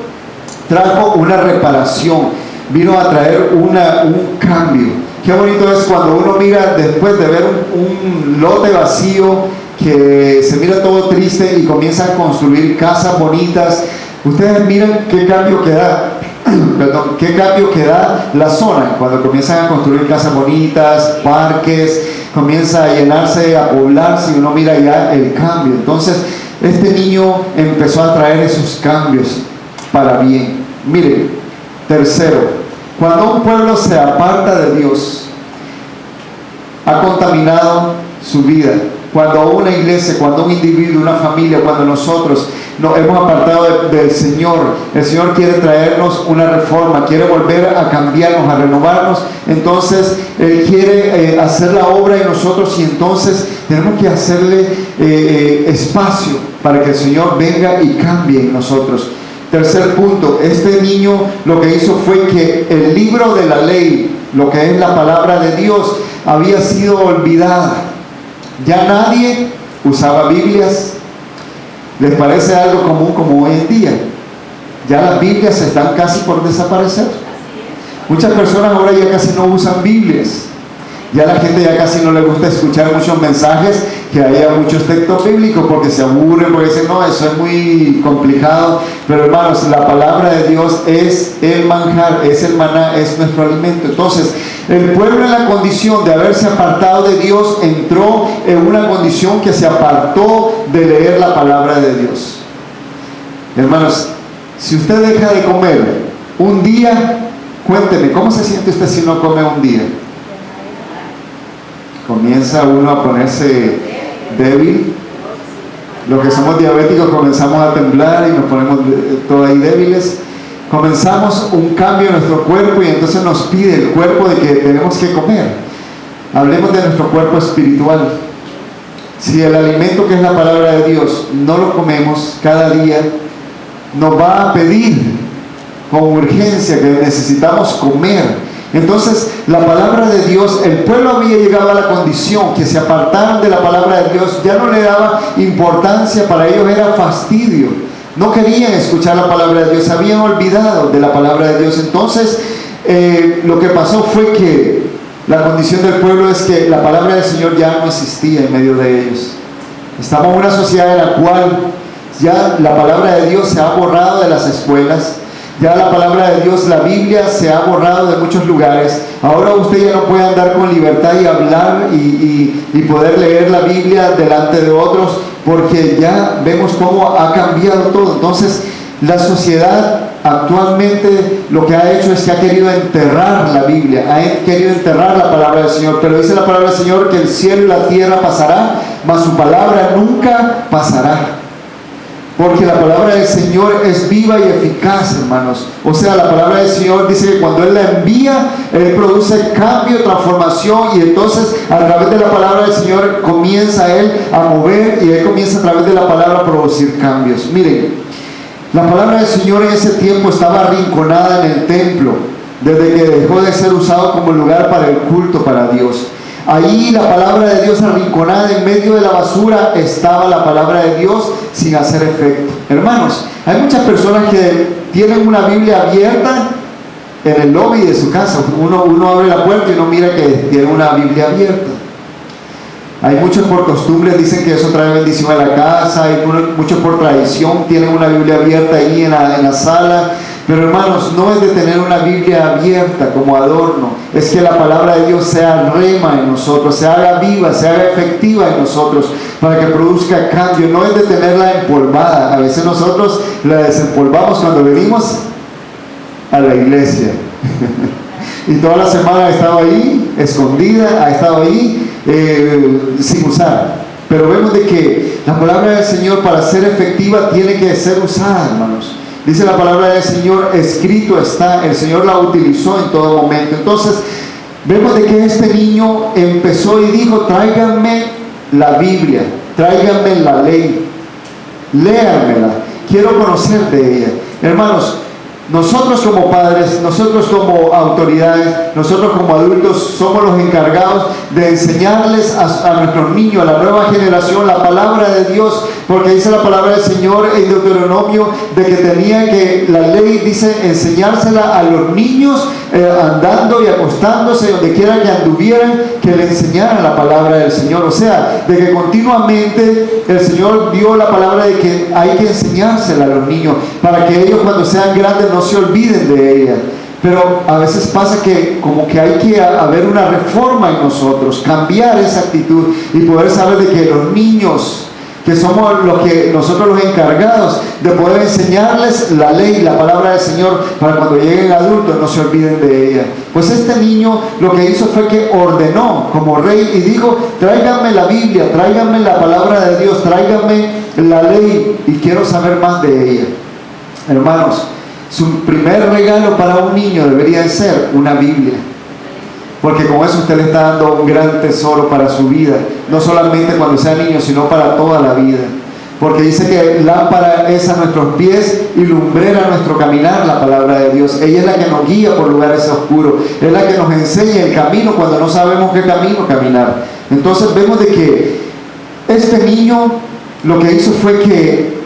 trajo una reparación, vino a traer un cambio. Qué bonito es cuando uno mira, después de ver un lote vacío, que se mira todo triste, y comienza a construir casas bonitas. Ustedes miren qué cambio que da, perdón, qué cambio que da la zona cuando comienzan a construir casas bonitas, parques, comienza a llenarse, a poblarse, y uno mira ya el cambio. Entonces este niño empezó a traer esos cambios para bien. Miren, tercero, cuando un pueblo se aparta de Dios, ha contaminado su vida. Cuando una iglesia, cuando un individuo, una familia, cuando nosotros nos hemos apartado del Señor, el Señor quiere traernos una reforma, quiere volver a cambiarnos, a renovarnos. Entonces Él quiere hacer la obra en nosotros, y entonces tenemos que hacerle espacio para que el Señor venga y cambie en nosotros. Tercer punto, este niño lo que hizo fue que el libro de la ley, lo que es la palabra de Dios, había sido olvidada. Ya nadie usaba Biblias. ¿Les parece algo común como hoy en día? Ya las Biblias están casi por desaparecer. Muchas personas ahora ya casi no usan Biblias. Ya la gente ya casi no le gusta escuchar muchos mensajes que haya muchos textos bíblicos, porque se aburren, porque dicen, no, eso es muy complicado. Pero hermanos, la palabra de Dios es el manjar, es el maná, es nuestro alimento. Entonces, el pueblo, en la condición de haberse apartado de Dios, entró en una condición que se apartó de leer la palabra de Dios. Hermanos, si usted deja de comer un día, cuénteme, ¿cómo se siente usted si no come un día? Comienza uno a ponerse débil. Los que somos diabéticos comenzamos a temblar y nos ponemos todos ahí débiles. Comenzamos un cambio en nuestro cuerpo, y entonces nos pide el cuerpo de que tenemos que comer. Hablemos de nuestro cuerpo espiritual. Si el alimento, que es la palabra de Dios, no lo comemos cada día, nos va a pedir con urgencia que necesitamos comer. Entonces la palabra de Dios, el pueblo había llegado a la condición que se apartaron de la palabra de Dios, ya no le daba importancia, para ellos era fastidio, no querían escuchar la palabra de Dios, se habían olvidado de la palabra de Dios. Entonces lo que pasó fue que la condición del pueblo es que la palabra del Señor ya no existía en medio de ellos. Estamos en una sociedad en la cual ya la palabra de Dios se ha borrado de las escuelas. Ya la palabra de Dios, la Biblia, se ha borrado de muchos lugares. Ahora usted ya no puede andar con libertad y hablar y poder leer la Biblia delante de otros, porque ya vemos cómo ha cambiado todo. Entonces la sociedad actualmente lo que ha hecho es que ha querido enterrar la Biblia, ha querido enterrar la palabra del Señor. Pero dice la palabra del Señor que el cielo y la tierra pasará, mas su palabra nunca pasará. Porque la palabra del Señor es viva y eficaz, hermanos. O sea, la palabra del Señor dice que cuando Él la envía, Él produce cambio, transformación, y entonces a través de la palabra del Señor comienza Él a mover, y Él comienza a través de la palabra a producir cambios. Miren, la palabra del Señor en ese tiempo estaba arrinconada en el templo, desde que dejó de ser usado como lugar para el culto para Dios. Ahí la palabra de Dios arrinconada en medio de la basura, estaba la palabra de Dios sin hacer efecto. Hermanos, hay muchas personas que tienen una Biblia abierta en el lobby de su casa. Uno abre la puerta y uno mira que tiene una Biblia abierta. Hay muchos por costumbre, dicen que eso trae bendición a la casa, hay muchos por tradición, tienen una Biblia abierta ahí en la sala. Pero hermanos, no es de tener una Biblia abierta como adorno, es que la palabra de Dios sea rema en nosotros, se haga viva, se haga efectiva en nosotros, para que produzca cambio. No es de tenerla empolvada. A veces nosotros la desempolvamos cuando venimos a la iglesia. Y toda la semana ha estado ahí, escondida, ha estado ahí sin usar. Pero vemos de que la palabra del Señor, para ser efectiva, tiene que ser usada, hermanos. Dice la palabra del Señor, escrito está, el Señor la utilizó en todo momento. Entonces, vemos de que este niño empezó y dijo, tráiganme la Biblia, tráiganme la ley, léanmela, quiero conocer de ella. Hermanos, nosotros como padres, nosotros como autoridades, nosotros como adultos somos los encargados de enseñarles a nuestros niños, a la nueva generación, la palabra de Dios, porque dice la palabra del Señor en Deuteronomio de que tenía que, la ley dice, enseñársela a los niños andando y acostándose, donde quiera que anduvieran, que le enseñaran la palabra del Señor. O sea, de que continuamente el Señor dio la palabra de que hay que enseñársela a los niños, para que ellos cuando sean grandes no se olviden de ella. Pero a veces pasa que como que hay que haber una reforma en nosotros, cambiar esa actitud y poder saber de que los niños, que somos nosotros los encargados de poder enseñarles la ley, la palabra del Señor, para cuando lleguen adultos no se olviden de ella. Pues este niño lo que hizo fue que ordenó como rey y dijo, tráiganme la Biblia, tráiganme la palabra de Dios, tráiganme la ley y quiero saber más de ella. Hermanos, su primer regalo para un niño debería ser una Biblia, porque con eso usted le está dando un gran tesoro para su vida, no solamente cuando sea niño, sino para toda la vida. Porque dice que lámpara es a nuestros pies y lumbrera a nuestro caminar la palabra de Dios. Ella es la que nos guía por lugares oscuros, es la que nos enseña el camino cuando no sabemos qué camino caminar. Entonces vemos de que este niño lo que hizo fue que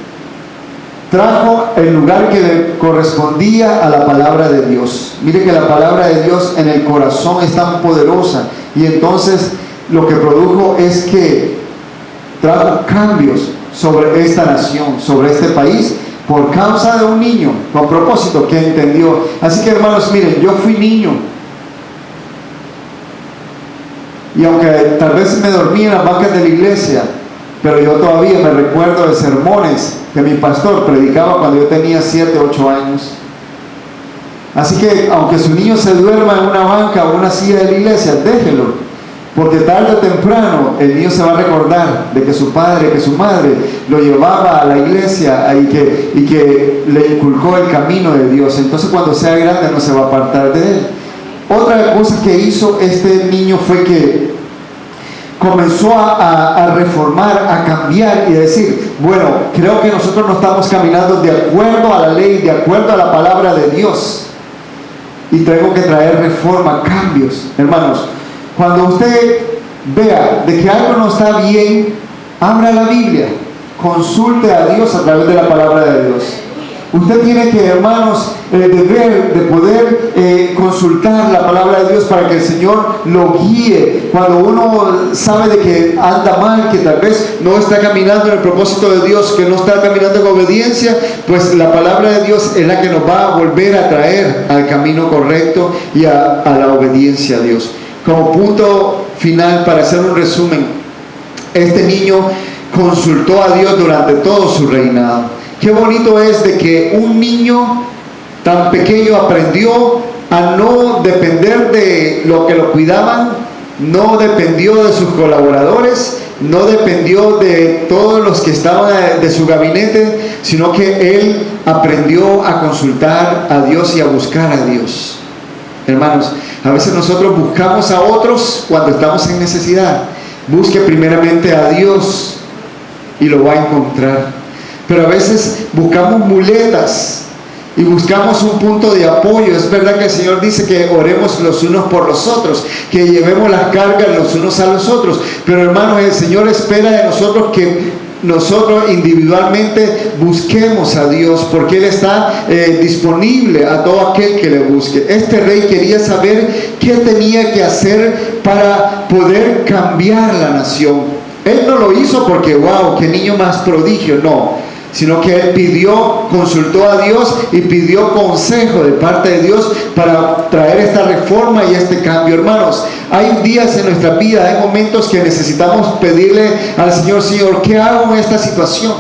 trajo el lugar que le correspondía a la palabra de Dios. Mire que la palabra de Dios en el corazón es tan poderosa, y entonces lo que produjo es que trajo cambios sobre esta nación, sobre este país, por causa de un niño con propósito que entendió. Así que hermanos, miren, yo fui niño, y aunque tal vez me dormí en las bancas de la iglesia, pero yo todavía me recuerdo de sermones que mi pastor predicaba cuando yo tenía 7, 8 años. Así que aunque su niño se duerma en una banca o una silla de la iglesia, déjelo, porque tarde o temprano el niño se va a recordar de que su padre, que su madre lo llevaba a la iglesia y que le inculcó el camino de Dios. Entonces cuando sea grande no se va a apartar de él. Otra cosa que hizo este niño fue que comenzó a reformar, a cambiar y a decir, bueno, creo que nosotros no estamos caminando de acuerdo a la ley, de acuerdo a la palabra de Dios, y tengo que traer reforma, cambios. Hermanos, cuando usted vea de que algo no está bien, abra la Biblia, consulte a Dios a través de la palabra de Dios. Usted tiene que, hermanos, deber de poder consultar la palabra de Dios para que el Señor lo guíe. Cuando uno sabe de que anda mal, que tal vez no está caminando en el propósito de Dios, que no está caminando en obediencia, pues la palabra de Dios es la que nos va a volver a traer al camino correcto y a la obediencia a Dios. Como punto final, para hacer un resumen, este niño consultó a Dios durante todo su reinado. Qué bonito es de que un niño tan pequeño aprendió a no depender de lo que lo cuidaban, no dependió de sus colaboradores, no dependió de todos los que estaban de su gabinete, sino que él aprendió a consultar a Dios y a buscar a Dios. Hermanos, a veces nosotros buscamos a otros cuando estamos en necesidad. Busque primeramente a Dios y lo va a encontrar. Pero a veces buscamos muletas y buscamos un punto de apoyo. Es verdad que el Señor dice que oremos los unos por los otros, que llevemos las cargas los unos a los otros. Pero hermanos, el Señor espera de nosotros que nosotros individualmente busquemos a Dios, porque Él está disponible a todo aquel que le busque. Este rey quería saber qué tenía que hacer para poder cambiar la nación. Él no lo hizo porque, wow, qué niño más prodigio, no. Sino que él consultó a Dios y pidió consejo de parte de Dios para traer esta reforma y este cambio. Hermanos, hay días en nuestra vida, hay momentos que necesitamos pedirle al Señor: Señor, ¿qué hago en esta situación?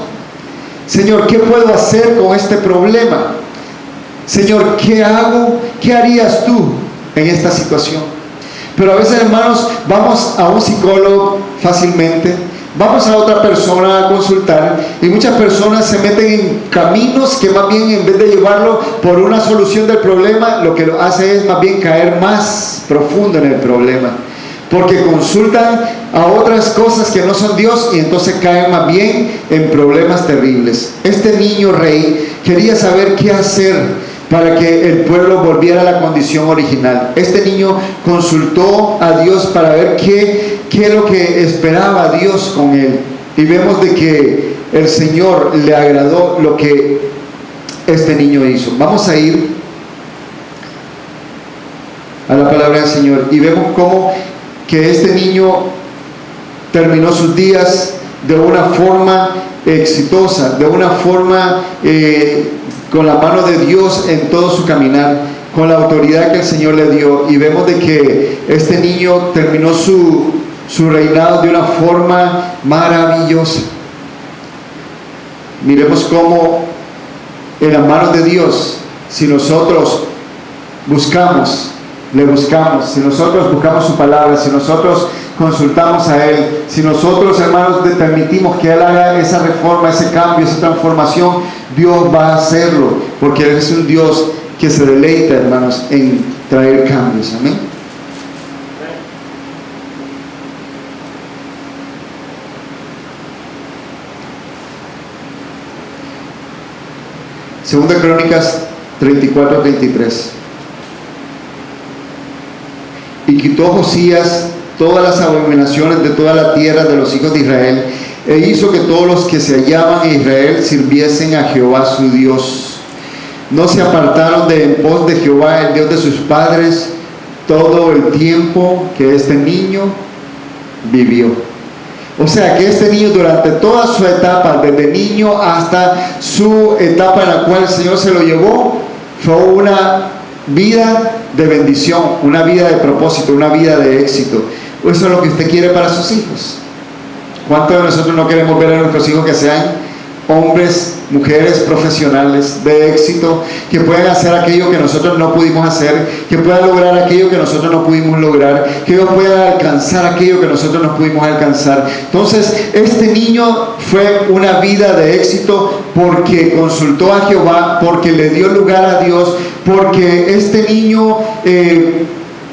Señor, ¿qué puedo hacer con este problema? Señor, ¿qué hago? ¿Qué harías tú en esta situación? Pero a veces, hermanos, vamos a un psicólogo fácilmente, vamos a otra persona a consultar, y muchas personas se meten en caminos que más bien, en vez de llevarlo por una solución del problema, lo que lo hace es más bien caer más profundo en el problema, porque consultan a otras cosas que no son Dios y entonces caen más bien en problemas terribles. Este niño rey quería saber qué hacer para que el pueblo volviera a la condición original. Este niño consultó a Dios para ver qué es lo que esperaba Dios con él. Y vemos de que el Señor le agradó lo que este niño hizo. Vamos a ir a la palabra del Señor y vemos cómo que este niño terminó sus días de una forma exitosa, de una forma con la mano de Dios en todo su caminar, con la autoridad que el Señor le dio. Y vemos de que este niño terminó su reinado de una forma maravillosa. Miremos cómo en las manos de Dios, si nosotros le buscamos, si nosotros buscamos su palabra, si nosotros consultamos a Él, si nosotros, hermanos, permitimos que Él haga esa reforma, ese cambio, esa transformación, Dios va a hacerlo, porque Él es un Dios que se deleita, hermanos, en traer cambios. Amén. Segunda Crónicas 34-33. Y quitó Josías todas las abominaciones de toda la tierra de los hijos de Israel, e hizo que todos los que se hallaban en Israel sirviesen a Jehová su Dios. No se apartaron de en pos de Jehová, el Dios de sus padres, todo el tiempo que este niño vivió. O sea que este niño, durante toda su etapa, desde niño hasta su etapa en la cual el Señor se lo llevó, fue una vida de bendición, una vida de propósito, una vida de éxito. Eso es lo que usted quiere para sus hijos. ¿Cuántos de nosotros no queremos ver a nuestros hijos que sean hombres, mujeres profesionales de éxito, que puedan hacer aquello que nosotros no pudimos hacer, que puedan lograr aquello que nosotros no pudimos lograr, que ellos puedan alcanzar aquello que nosotros no pudimos alcanzar? Entonces, este niño fue una vida de éxito porque consultó a Jehová, porque le dio lugar a Dios, porque este niño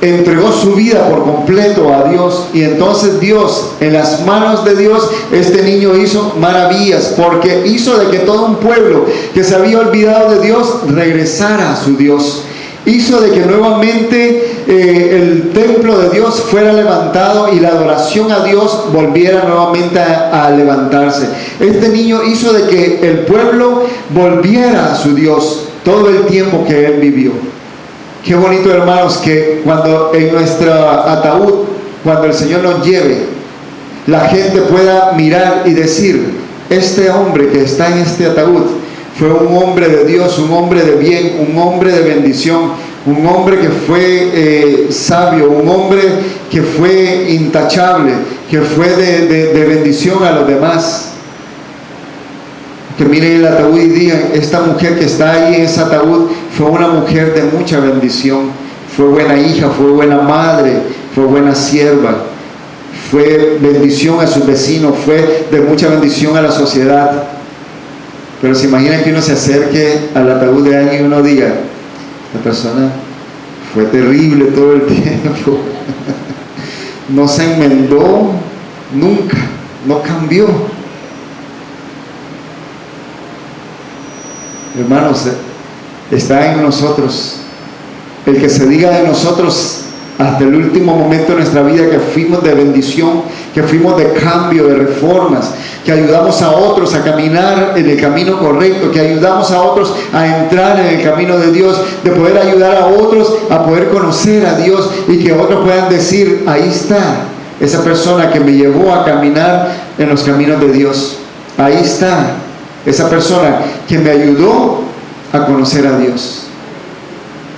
entregó su vida por completo a Dios. Y entonces Dios, en las manos de Dios, este niño hizo maravillas, porque hizo de que todo un pueblo que se había olvidado de Dios regresara a su Dios. Hizo de que nuevamente el templo de Dios fuera levantado y la adoración a Dios volviera nuevamente a levantarse. Este niño hizo de que el pueblo volviera a su Dios todo el tiempo que él vivió. Qué bonito, hermanos, que cuando en nuestro ataúd, cuando el Señor nos lleve, la gente pueda mirar y decir: este hombre que está en este ataúd fue un hombre de Dios, un hombre de bien, un hombre de bendición, un hombre que fue sabio, un hombre que fue intachable, que fue de bendición a los demás. Que miren el ataúd y digan: esta mujer que está ahí en ese ataúd fue una mujer de mucha bendición, fue buena hija, fue buena madre, fue buena sierva, fue bendición a sus vecinos, fue de mucha bendición a la sociedad. Pero se imaginan que uno se acerque al ataúd de alguien y uno diga: esta persona fue terrible todo el tiempo, no se enmendó nunca, no cambió. Hermanos, está en nosotros el que se diga de nosotros hasta el último momento de nuestra vida que fuimos de bendición, que fuimos de cambio, de reformas, que ayudamos a otros a caminar en el camino correcto, que ayudamos a otros a entrar en el camino de Dios, de poder ayudar a otros a poder conocer a Dios y que otros puedan decir, ahí está esa persona que me llevó a caminar en los caminos de Dios. Ahí está esa persona que me ayudó a conocer a Dios.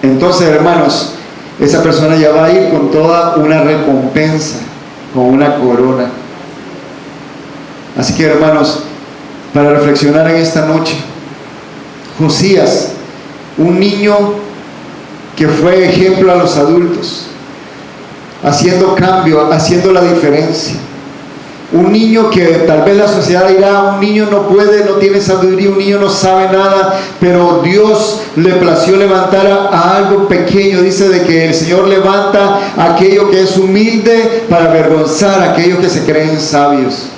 Entonces, hermanos, esa persona ya va a ir con toda una recompensa, con una corona. Así que, hermanos, para reflexionar en esta noche, Josías, un niño que fue ejemplo a los adultos, haciendo cambio, haciendo la diferencia. Un niño que tal vez la sociedad dirá, un niño no puede, no tiene sabiduría, un niño no sabe nada, pero Dios le plació levantar a algo pequeño. Dice de que el Señor levanta a aquello que es humilde para avergonzar a aquellos que se creen sabios.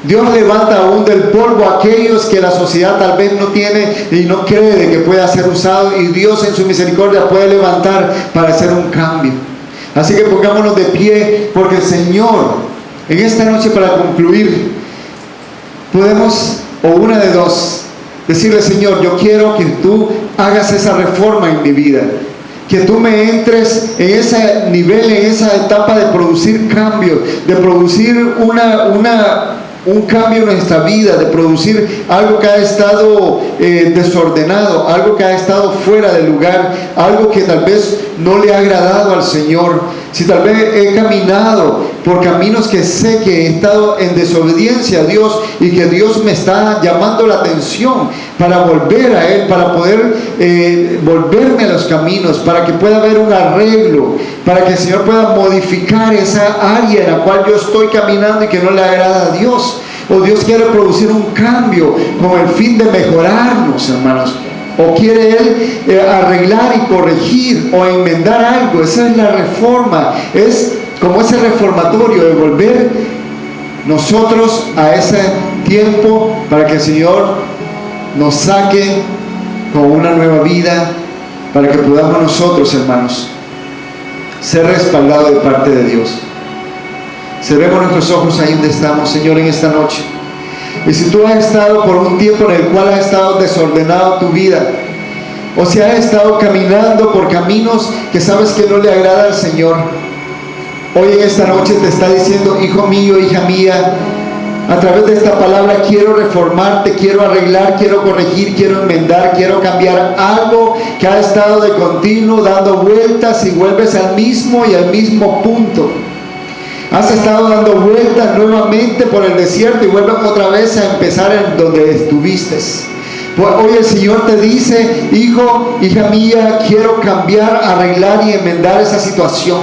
Dios levanta aún del polvo a aquellos que la sociedad tal vez no tiene y no cree de que pueda ser usado, y Dios en su misericordia puede levantar para hacer un cambio. Así que pongámonos de pie, porque el Señor, en esta noche, para concluir, podemos, o una de dos, decirle: Señor, yo quiero que tú hagas esa reforma en mi vida, que tú me entres en ese nivel, en esa etapa de producir cambio, de producir un cambio en nuestra vida, de producir algo que ha estado desordenado, algo que ha estado fuera de lugar, algo que tal vez no le ha agradado al Señor. Si tal vez he caminado por caminos que sé que he estado en desobediencia a Dios y que Dios me está llamando la atención para volver a Él, para poder volverme a los caminos, para que pueda haber un arreglo, para que el Señor pueda modificar esa área en la cual yo estoy caminando y que no le agrada a Dios. O Dios quiere producir un cambio con el fin de mejorarnos, hermanos. O quiere Él arreglar y corregir o enmendar algo. Esa es la reforma. Es como ese reformatorio de volver nosotros a ese tiempo para que el Señor nos saque con una nueva vida, para que podamos nosotros, hermanos, ser respaldados de parte de Dios. Cerremos nuestros ojos ahí donde estamos, Señor, en esta noche. Y si tú has estado por un tiempo en el cual has estado desordenado tu vida, o si has estado caminando por caminos que sabes que no le agrada al Señor, hoy en esta noche te está diciendo: hijo mío, hija mía, a través de esta palabra quiero reformarte, quiero arreglar, quiero corregir, quiero enmendar, quiero cambiar algo que ha estado de continuo dando vueltas y vuelves al mismo punto. Has estado dando vueltas nuevamente por el desierto y vuelves otra vez a empezar en donde estuviste. Pues hoy el Señor te dice: hijo, hija mía, quiero cambiar, arreglar y enmendar esa situación.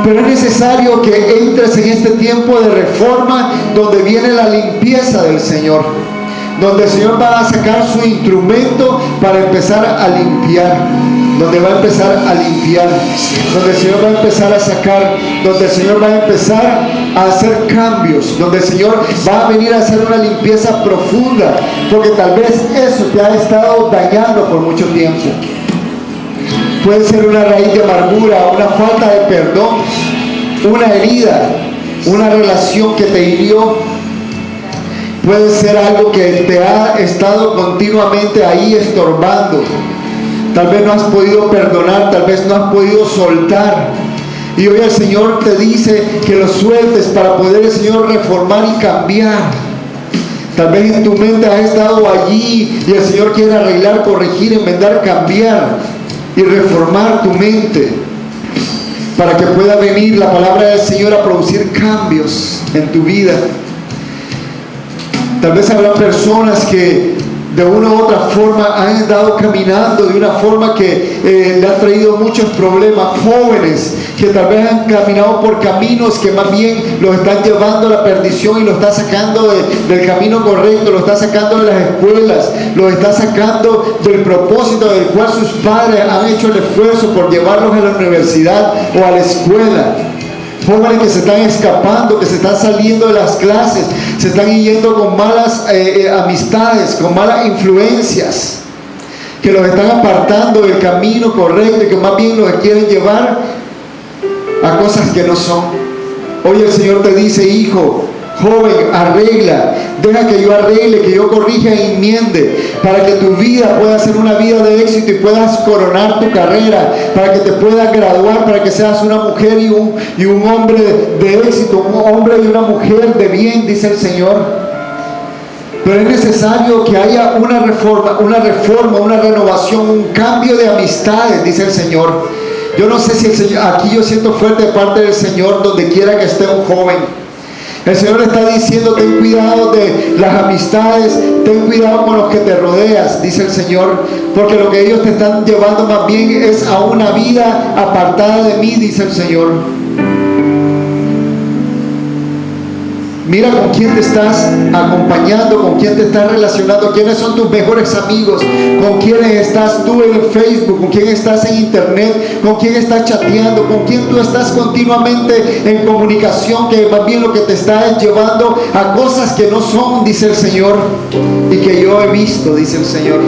Pero es necesario que entres en este tiempo de reforma, donde viene la limpieza del Señor, donde el Señor va a sacar su instrumento para empezar a limpiar, donde va a empezar a limpiar, donde el Señor va a empezar a sacar, donde el Señor va a empezar a hacer cambios, donde el Señor va a venir a hacer una limpieza profunda, porque tal vez eso te ha estado dañando por mucho tiempo. Puede ser una raíz de amargura, una falta de perdón, una herida, una relación que te hirió. Puede ser algo que te ha estado continuamente ahí estorbando. Tal vez no has podido perdonar, tal vez no has podido soltar. Y hoy el Señor te dice que lo sueltes para poder el Señor reformar y cambiar. Tal vez en tu mente has estado allí y el Señor quiere arreglar, corregir, enmendar, cambiar y reformar tu mente, para que pueda venir la palabra del Señor a producir cambios en tu vida. Tal vez habrá personas que de una u otra forma han estado caminando de una forma que le ha traído muchos problemas. Jóvenes que tal vez han caminado por caminos que más bien los están llevando a la perdición y los está sacando del camino correcto, los está sacando de las escuelas, los está sacando del propósito del cual sus padres han hecho el esfuerzo por llevarlos a la universidad o a la escuela. Jóvenes que se están escapando, que se están saliendo de las clases, se están yendo con malas amistades, con malas influencias, que los están apartando del camino correcto y que más bien los quieren llevar a cosas que no son. Hoy el Señor te dice: hijo, joven, arregla, deja que yo arregle, que yo corrija e enmiende, para que tu vida pueda ser una vida de éxito y puedas coronar tu carrera, para que te puedas graduar, para que seas una mujer y un hombre de éxito, un hombre y una mujer de bien, dice el Señor. Pero es necesario que haya una reforma, una renovación, un cambio de amistades, dice el Señor. Yo no sé si el Señor, aquí yo siento fuerte de parte del Señor, donde quiera que esté un joven. El Señor está diciendo: ten cuidado de las amistades, ten cuidado con los que te rodeas, dice el Señor, porque lo que ellos te están llevando más bien es a una vida apartada de mí, dice el Señor. Mira con quién te estás acompañando, con quién te estás relacionando, quiénes son tus mejores amigos, con quiénes estás tú en Facebook, con quién estás en internet, con quién estás chateando, con quién tú estás continuamente en comunicación, que más bien lo que te está llevando a cosas que no son, dice el Señor, y que yo he visto, dice el Señor.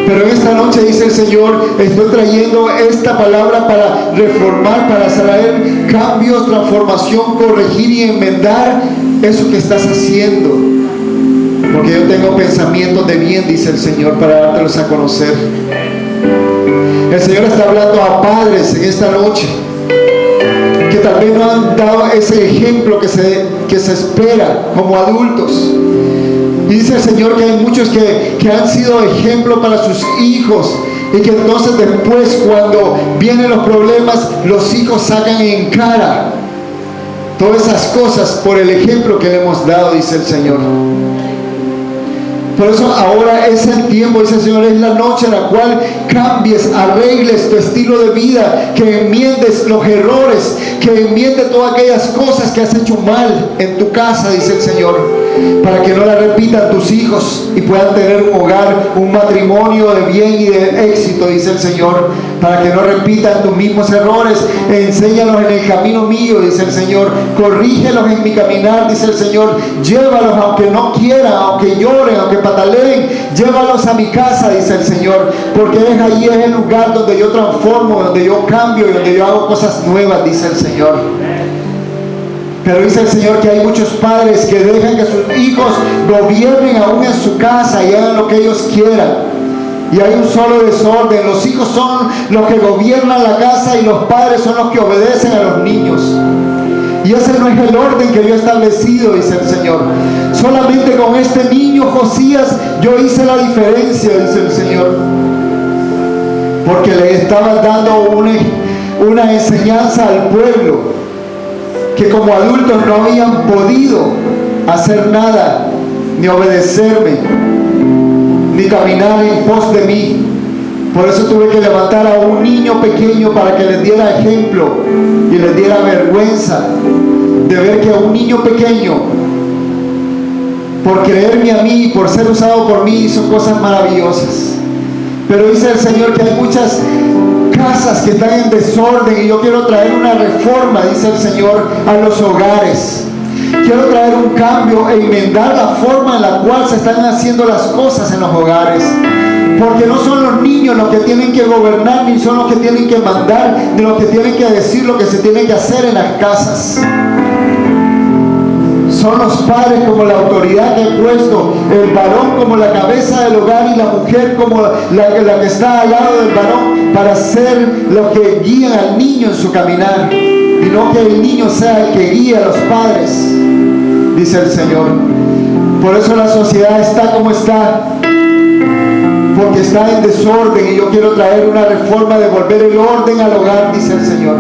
Pero en esta noche, dice el Señor, estoy trayendo esta palabra para reformar, para traer cambios, transformación, corregir y enmendar eso que estás haciendo. Porque yo tengo pensamientos de bien, dice el Señor, para dártelos a conocer. El Señor está hablando a padres en esta noche que tal vez no han dado ese ejemplo que se espera como adultos. Y dice el Señor que hay muchos que han sido ejemplo para sus hijos, y que entonces después, cuando vienen los problemas, los hijos sacan en cara todas esas cosas por el ejemplo que le hemos dado, dice el Señor. Por eso ahora es el tiempo, dice el Señor, es la noche en la cual cambies, arregles tu estilo de vida, que enmiendes los errores, que enmiendes todas aquellas cosas que has hecho mal en tu casa, dice el Señor, para que no la repitan tus hijos y puedan tener un hogar, un matrimonio de bien y de éxito, dice el Señor, para que no repitan tus mismos errores. Enséñalos en el camino mío, dice el Señor, corrígelos en mi caminar, dice el Señor, llévalos aunque no quieran, aunque lloren, aunque pataleen, llévalos a mi casa, dice el Señor, porque allí es el lugar donde yo transformo, donde yo cambio y donde yo hago cosas nuevas, dice el Señor. Pero dice el Señor que hay muchos padres que dejan que sus hijos gobiernen aún en su casa y hagan lo que ellos quieran. Y hay un solo desorden. Los hijos son los que gobiernan la casa y los padres son los que obedecen a los niños. Y ese no es el orden que yo he establecido, dice el Señor. Solamente con este niño Josías yo hice la diferencia, dice el Señor. Porque le estaba dando una enseñanza al pueblo, que como adultos no habían podido hacer nada, ni obedecerme, ni caminar en pos de mí. Por eso tuve que levantar a un niño pequeño para que les diera ejemplo y les diera vergüenza de ver que a un niño pequeño, por creerme a mí, por ser usado por mí, hizo cosas maravillosas. Pero dice el Señor que hay muchas casas que están en desorden, y yo quiero traer una reforma, dice el Señor, a los hogares. Quiero traer un cambio e enmendar la forma en la cual se están haciendo las cosas en los hogares. Porque no son los niños los que tienen que gobernar, ni son los que tienen que mandar, ni los que tienen que decir lo que se tiene que hacer en las casas. Son los padres como la autoridad que he puesto, el varón como la cabeza del hogar y la mujer como la que está al lado del varón, para ser los que guían al niño en su caminar, y no que el niño sea el que guíe a los padres, dice el Señor. Por eso la sociedad está como está, porque está en desorden, y yo quiero traer una reforma de volver el orden al hogar, dice el Señor.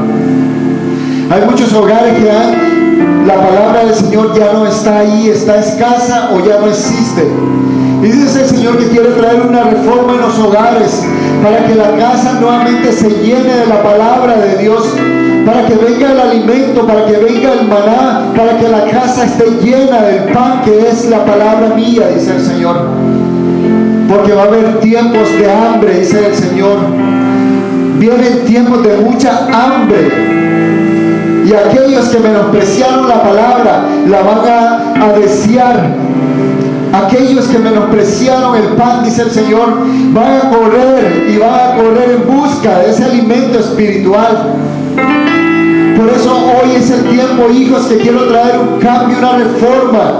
Hay muchos hogares que la palabra del Señor ya no está ahí, está escasa o ya no existe. Y dice el Señor que quiere traer una reforma en los hogares, para que la casa nuevamente se llene de la palabra de Dios, para que venga el alimento, para que venga el maná, para que la casa esté llena del pan que es la palabra mía, dice el Señor. Porque va a haber tiempos de hambre, dice el Señor. Vienen tiempos de mucha hambre. Y aquellos que menospreciaron la palabra la van a desear. Aquellos que menospreciaron el pan, dice el Señor, van a correr en busca de ese alimento espiritual. Por eso hoy es el tiempo, hijos, que quiero traer un cambio, una reforma,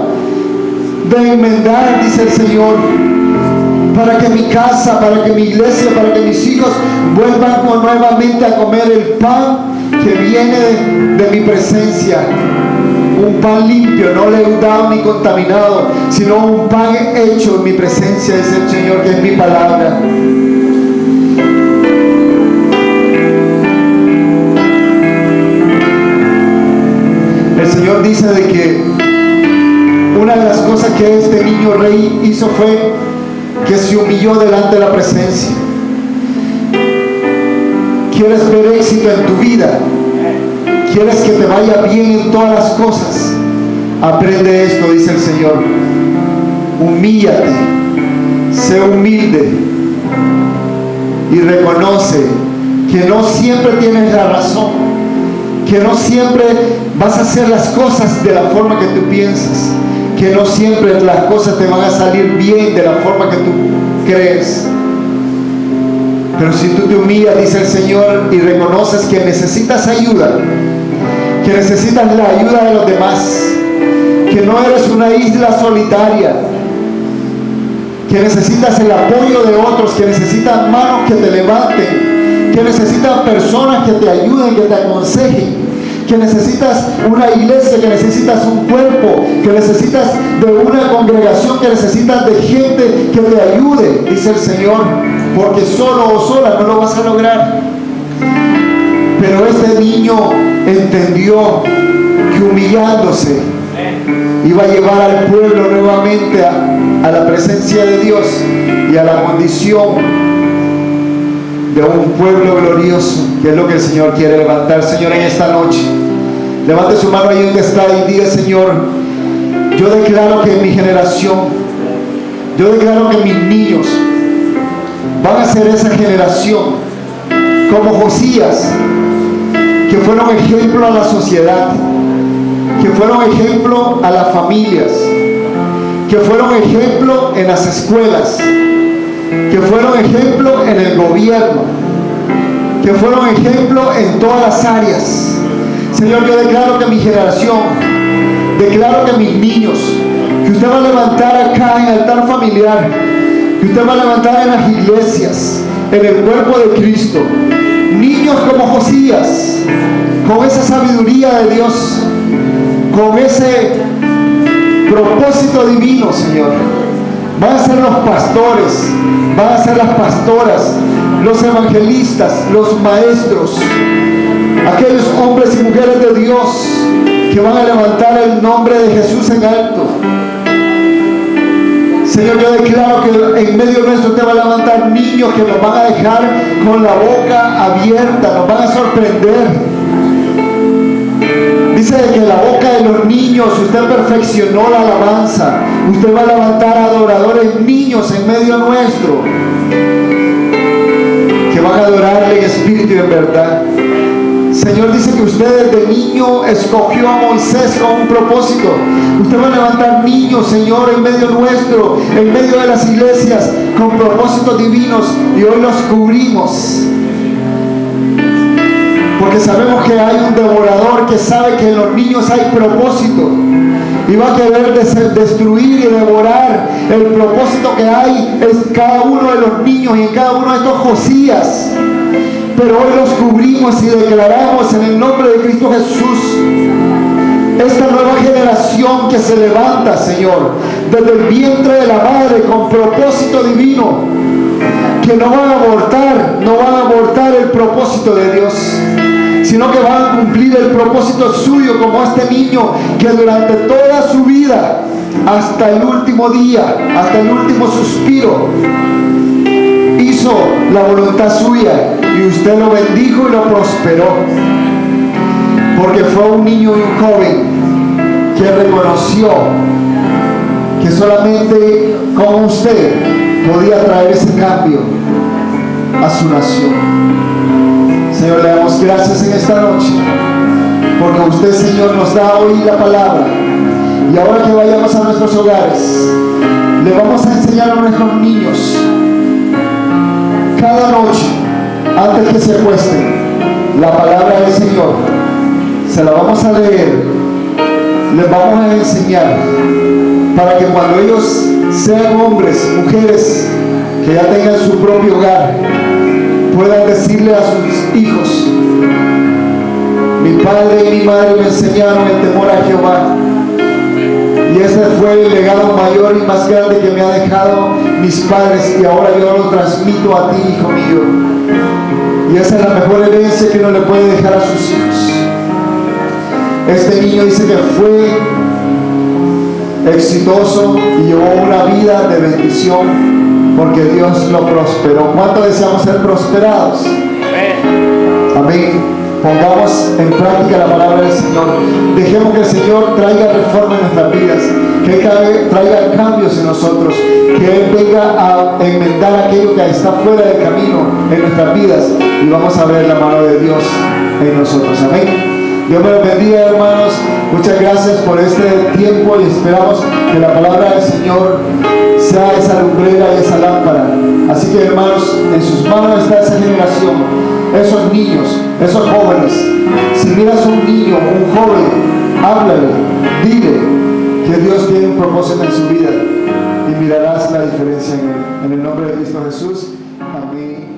de enmendar, dice el Señor, para que mi casa, para que mi iglesia, para que mis hijos vuelvan nuevamente a comer el pan que viene de mi presencia. Un pan limpio, no leudado ni contaminado, sino un pan hecho en mi presencia, dice el Señor, que es mi palabra. El Señor dice de que una de las cosas que este niño rey hizo fue que se humilló delante de la presencia. ¿Quieres ver éxito en tu vida? ¿Quieres que te vaya bien en todas las cosas? Aprende esto, dice el Señor. Humíllate, sé humilde y reconoce que no siempre tienes la razón, que no siempre vas a hacer las cosas de la forma que tú piensas, que no siempre las cosas te van a salir bien de la forma que tú crees. Pero si tú te humillas, dice el Señor, y reconoces que necesitas ayuda, que necesitas la ayuda de los demás, que no eres una isla solitaria, que necesitas el apoyo de otros, que necesitas manos que te levanten, que necesitas personas que te ayuden, que te aconsejen, que necesitas una iglesia, que necesitas un cuerpo, que necesitas de una congregación, que necesitas de gente que te ayude, dice el Señor, porque solo o sola no lo vas a lograr. Pero este niño entendió que humillándose iba a llevar al pueblo nuevamente a la presencia de Dios y a la condición de un pueblo glorioso, que es lo que el Señor quiere levantar, Señor, en esta noche. Levante su mano ahí donde está y diga: Señor, yo declaro que en mi generación, yo declaro que mis niños van a ser esa generación como Josías, que fueron ejemplo a la sociedad, que fueron ejemplo a las familias, que fueron ejemplo en las escuelas, que fueron ejemplo en el gobierno, que fueron ejemplo en todas las áreas. Señor, yo declaro que mi generación, declaro que mis niños, que usted va a levantar acá en el altar familiar, que usted va a levantar en las iglesias, en el cuerpo de Cristo, niños como Josías, con esa sabiduría de Dios, con ese propósito divino, Señor. Van a ser los pastores, van a ser las pastoras, los evangelistas, los maestros, aquellos hombres y mujeres de Dios que van a levantar el nombre de Jesús en alto. Señor, yo declaro que en medio nuestro te va a levantar niños que nos van a dejar con la boca abierta, nos van a sorprender. Dice que en la boca de los niños usted perfeccionó la alabanza. Usted va a levantar adoradores niños en medio nuestro, que van a adorarle en espíritu y en verdad. Señor, dice que usted desde niño escogió a Moisés con un propósito. Usted va a levantar niños, Señor, en medio nuestro, en medio de las iglesias, con propósitos divinos, y hoy los cubrimos. Porque sabemos que hay un devorador que sabe que en los niños hay propósito y va a querer destruir y devorar el propósito que hay en cada uno de los niños y en cada uno de estos Josías. Pero hoy los cubrimos y declaramos en el nombre de Cristo Jesús esta nueva generación que se levanta, Señor, desde el vientre de la madre con propósito divino, que no van a abortar el propósito de Dios, sino que van a cumplir el propósito suyo, como este niño que durante toda su vida, hasta el último día, hasta el último suspiro, hizo la voluntad suya, y usted lo bendijo y lo prosperó, porque fue un niño y un joven que reconoció que solamente con usted podía traer ese cambio a su nación. Señor, le damos gracias en esta noche, porque usted, Señor, nos da hoy la palabra. Y ahora que vayamos a nuestros hogares, le vamos a enseñar a nuestros niños cada noche, antes que se acuesten, la palabra del Señor. se la vamos a leer, les vamos a enseñar para que cuando ellos sean hombres, mujeres que ya tengan su propio hogar, puedan decirle a sus hijos: mi padre y mi madre me enseñaron el temor a Jehová, y ese fue el legado mayor y más grande que me ha dejado mis padres, y ahora yo lo transmito a ti, hijo mío. Y esa es la mejor herencia que uno le puede dejar a sus hijos. Este niño dice que fue exitoso y llevó una vida de bendición porque Dios lo prosperó. ¿Cuánto deseamos ser prosperados? Amén. Pongamos en práctica la palabra del Señor. Dejemos que el Señor traiga reforma en nuestras vidas, que Él traiga cambios en nosotros, que Él venga a enmendar aquello que está fuera del camino en nuestras vidas, y vamos a ver la mano de Dios en nosotros. Amén. Dios me los bendiga, hermanos. Muchas gracias por este tiempo, y esperamos que la palabra del Señor sea esa lumbrera y esa lámpara. Así que, hermanos, en sus manos está esa generación, esos niños, esos jóvenes. Si miras un niño, un joven, háblale, dile que Dios tiene un propósito en su vida, y mirarás la diferencia en él. En el nombre de Cristo Jesús. Amén.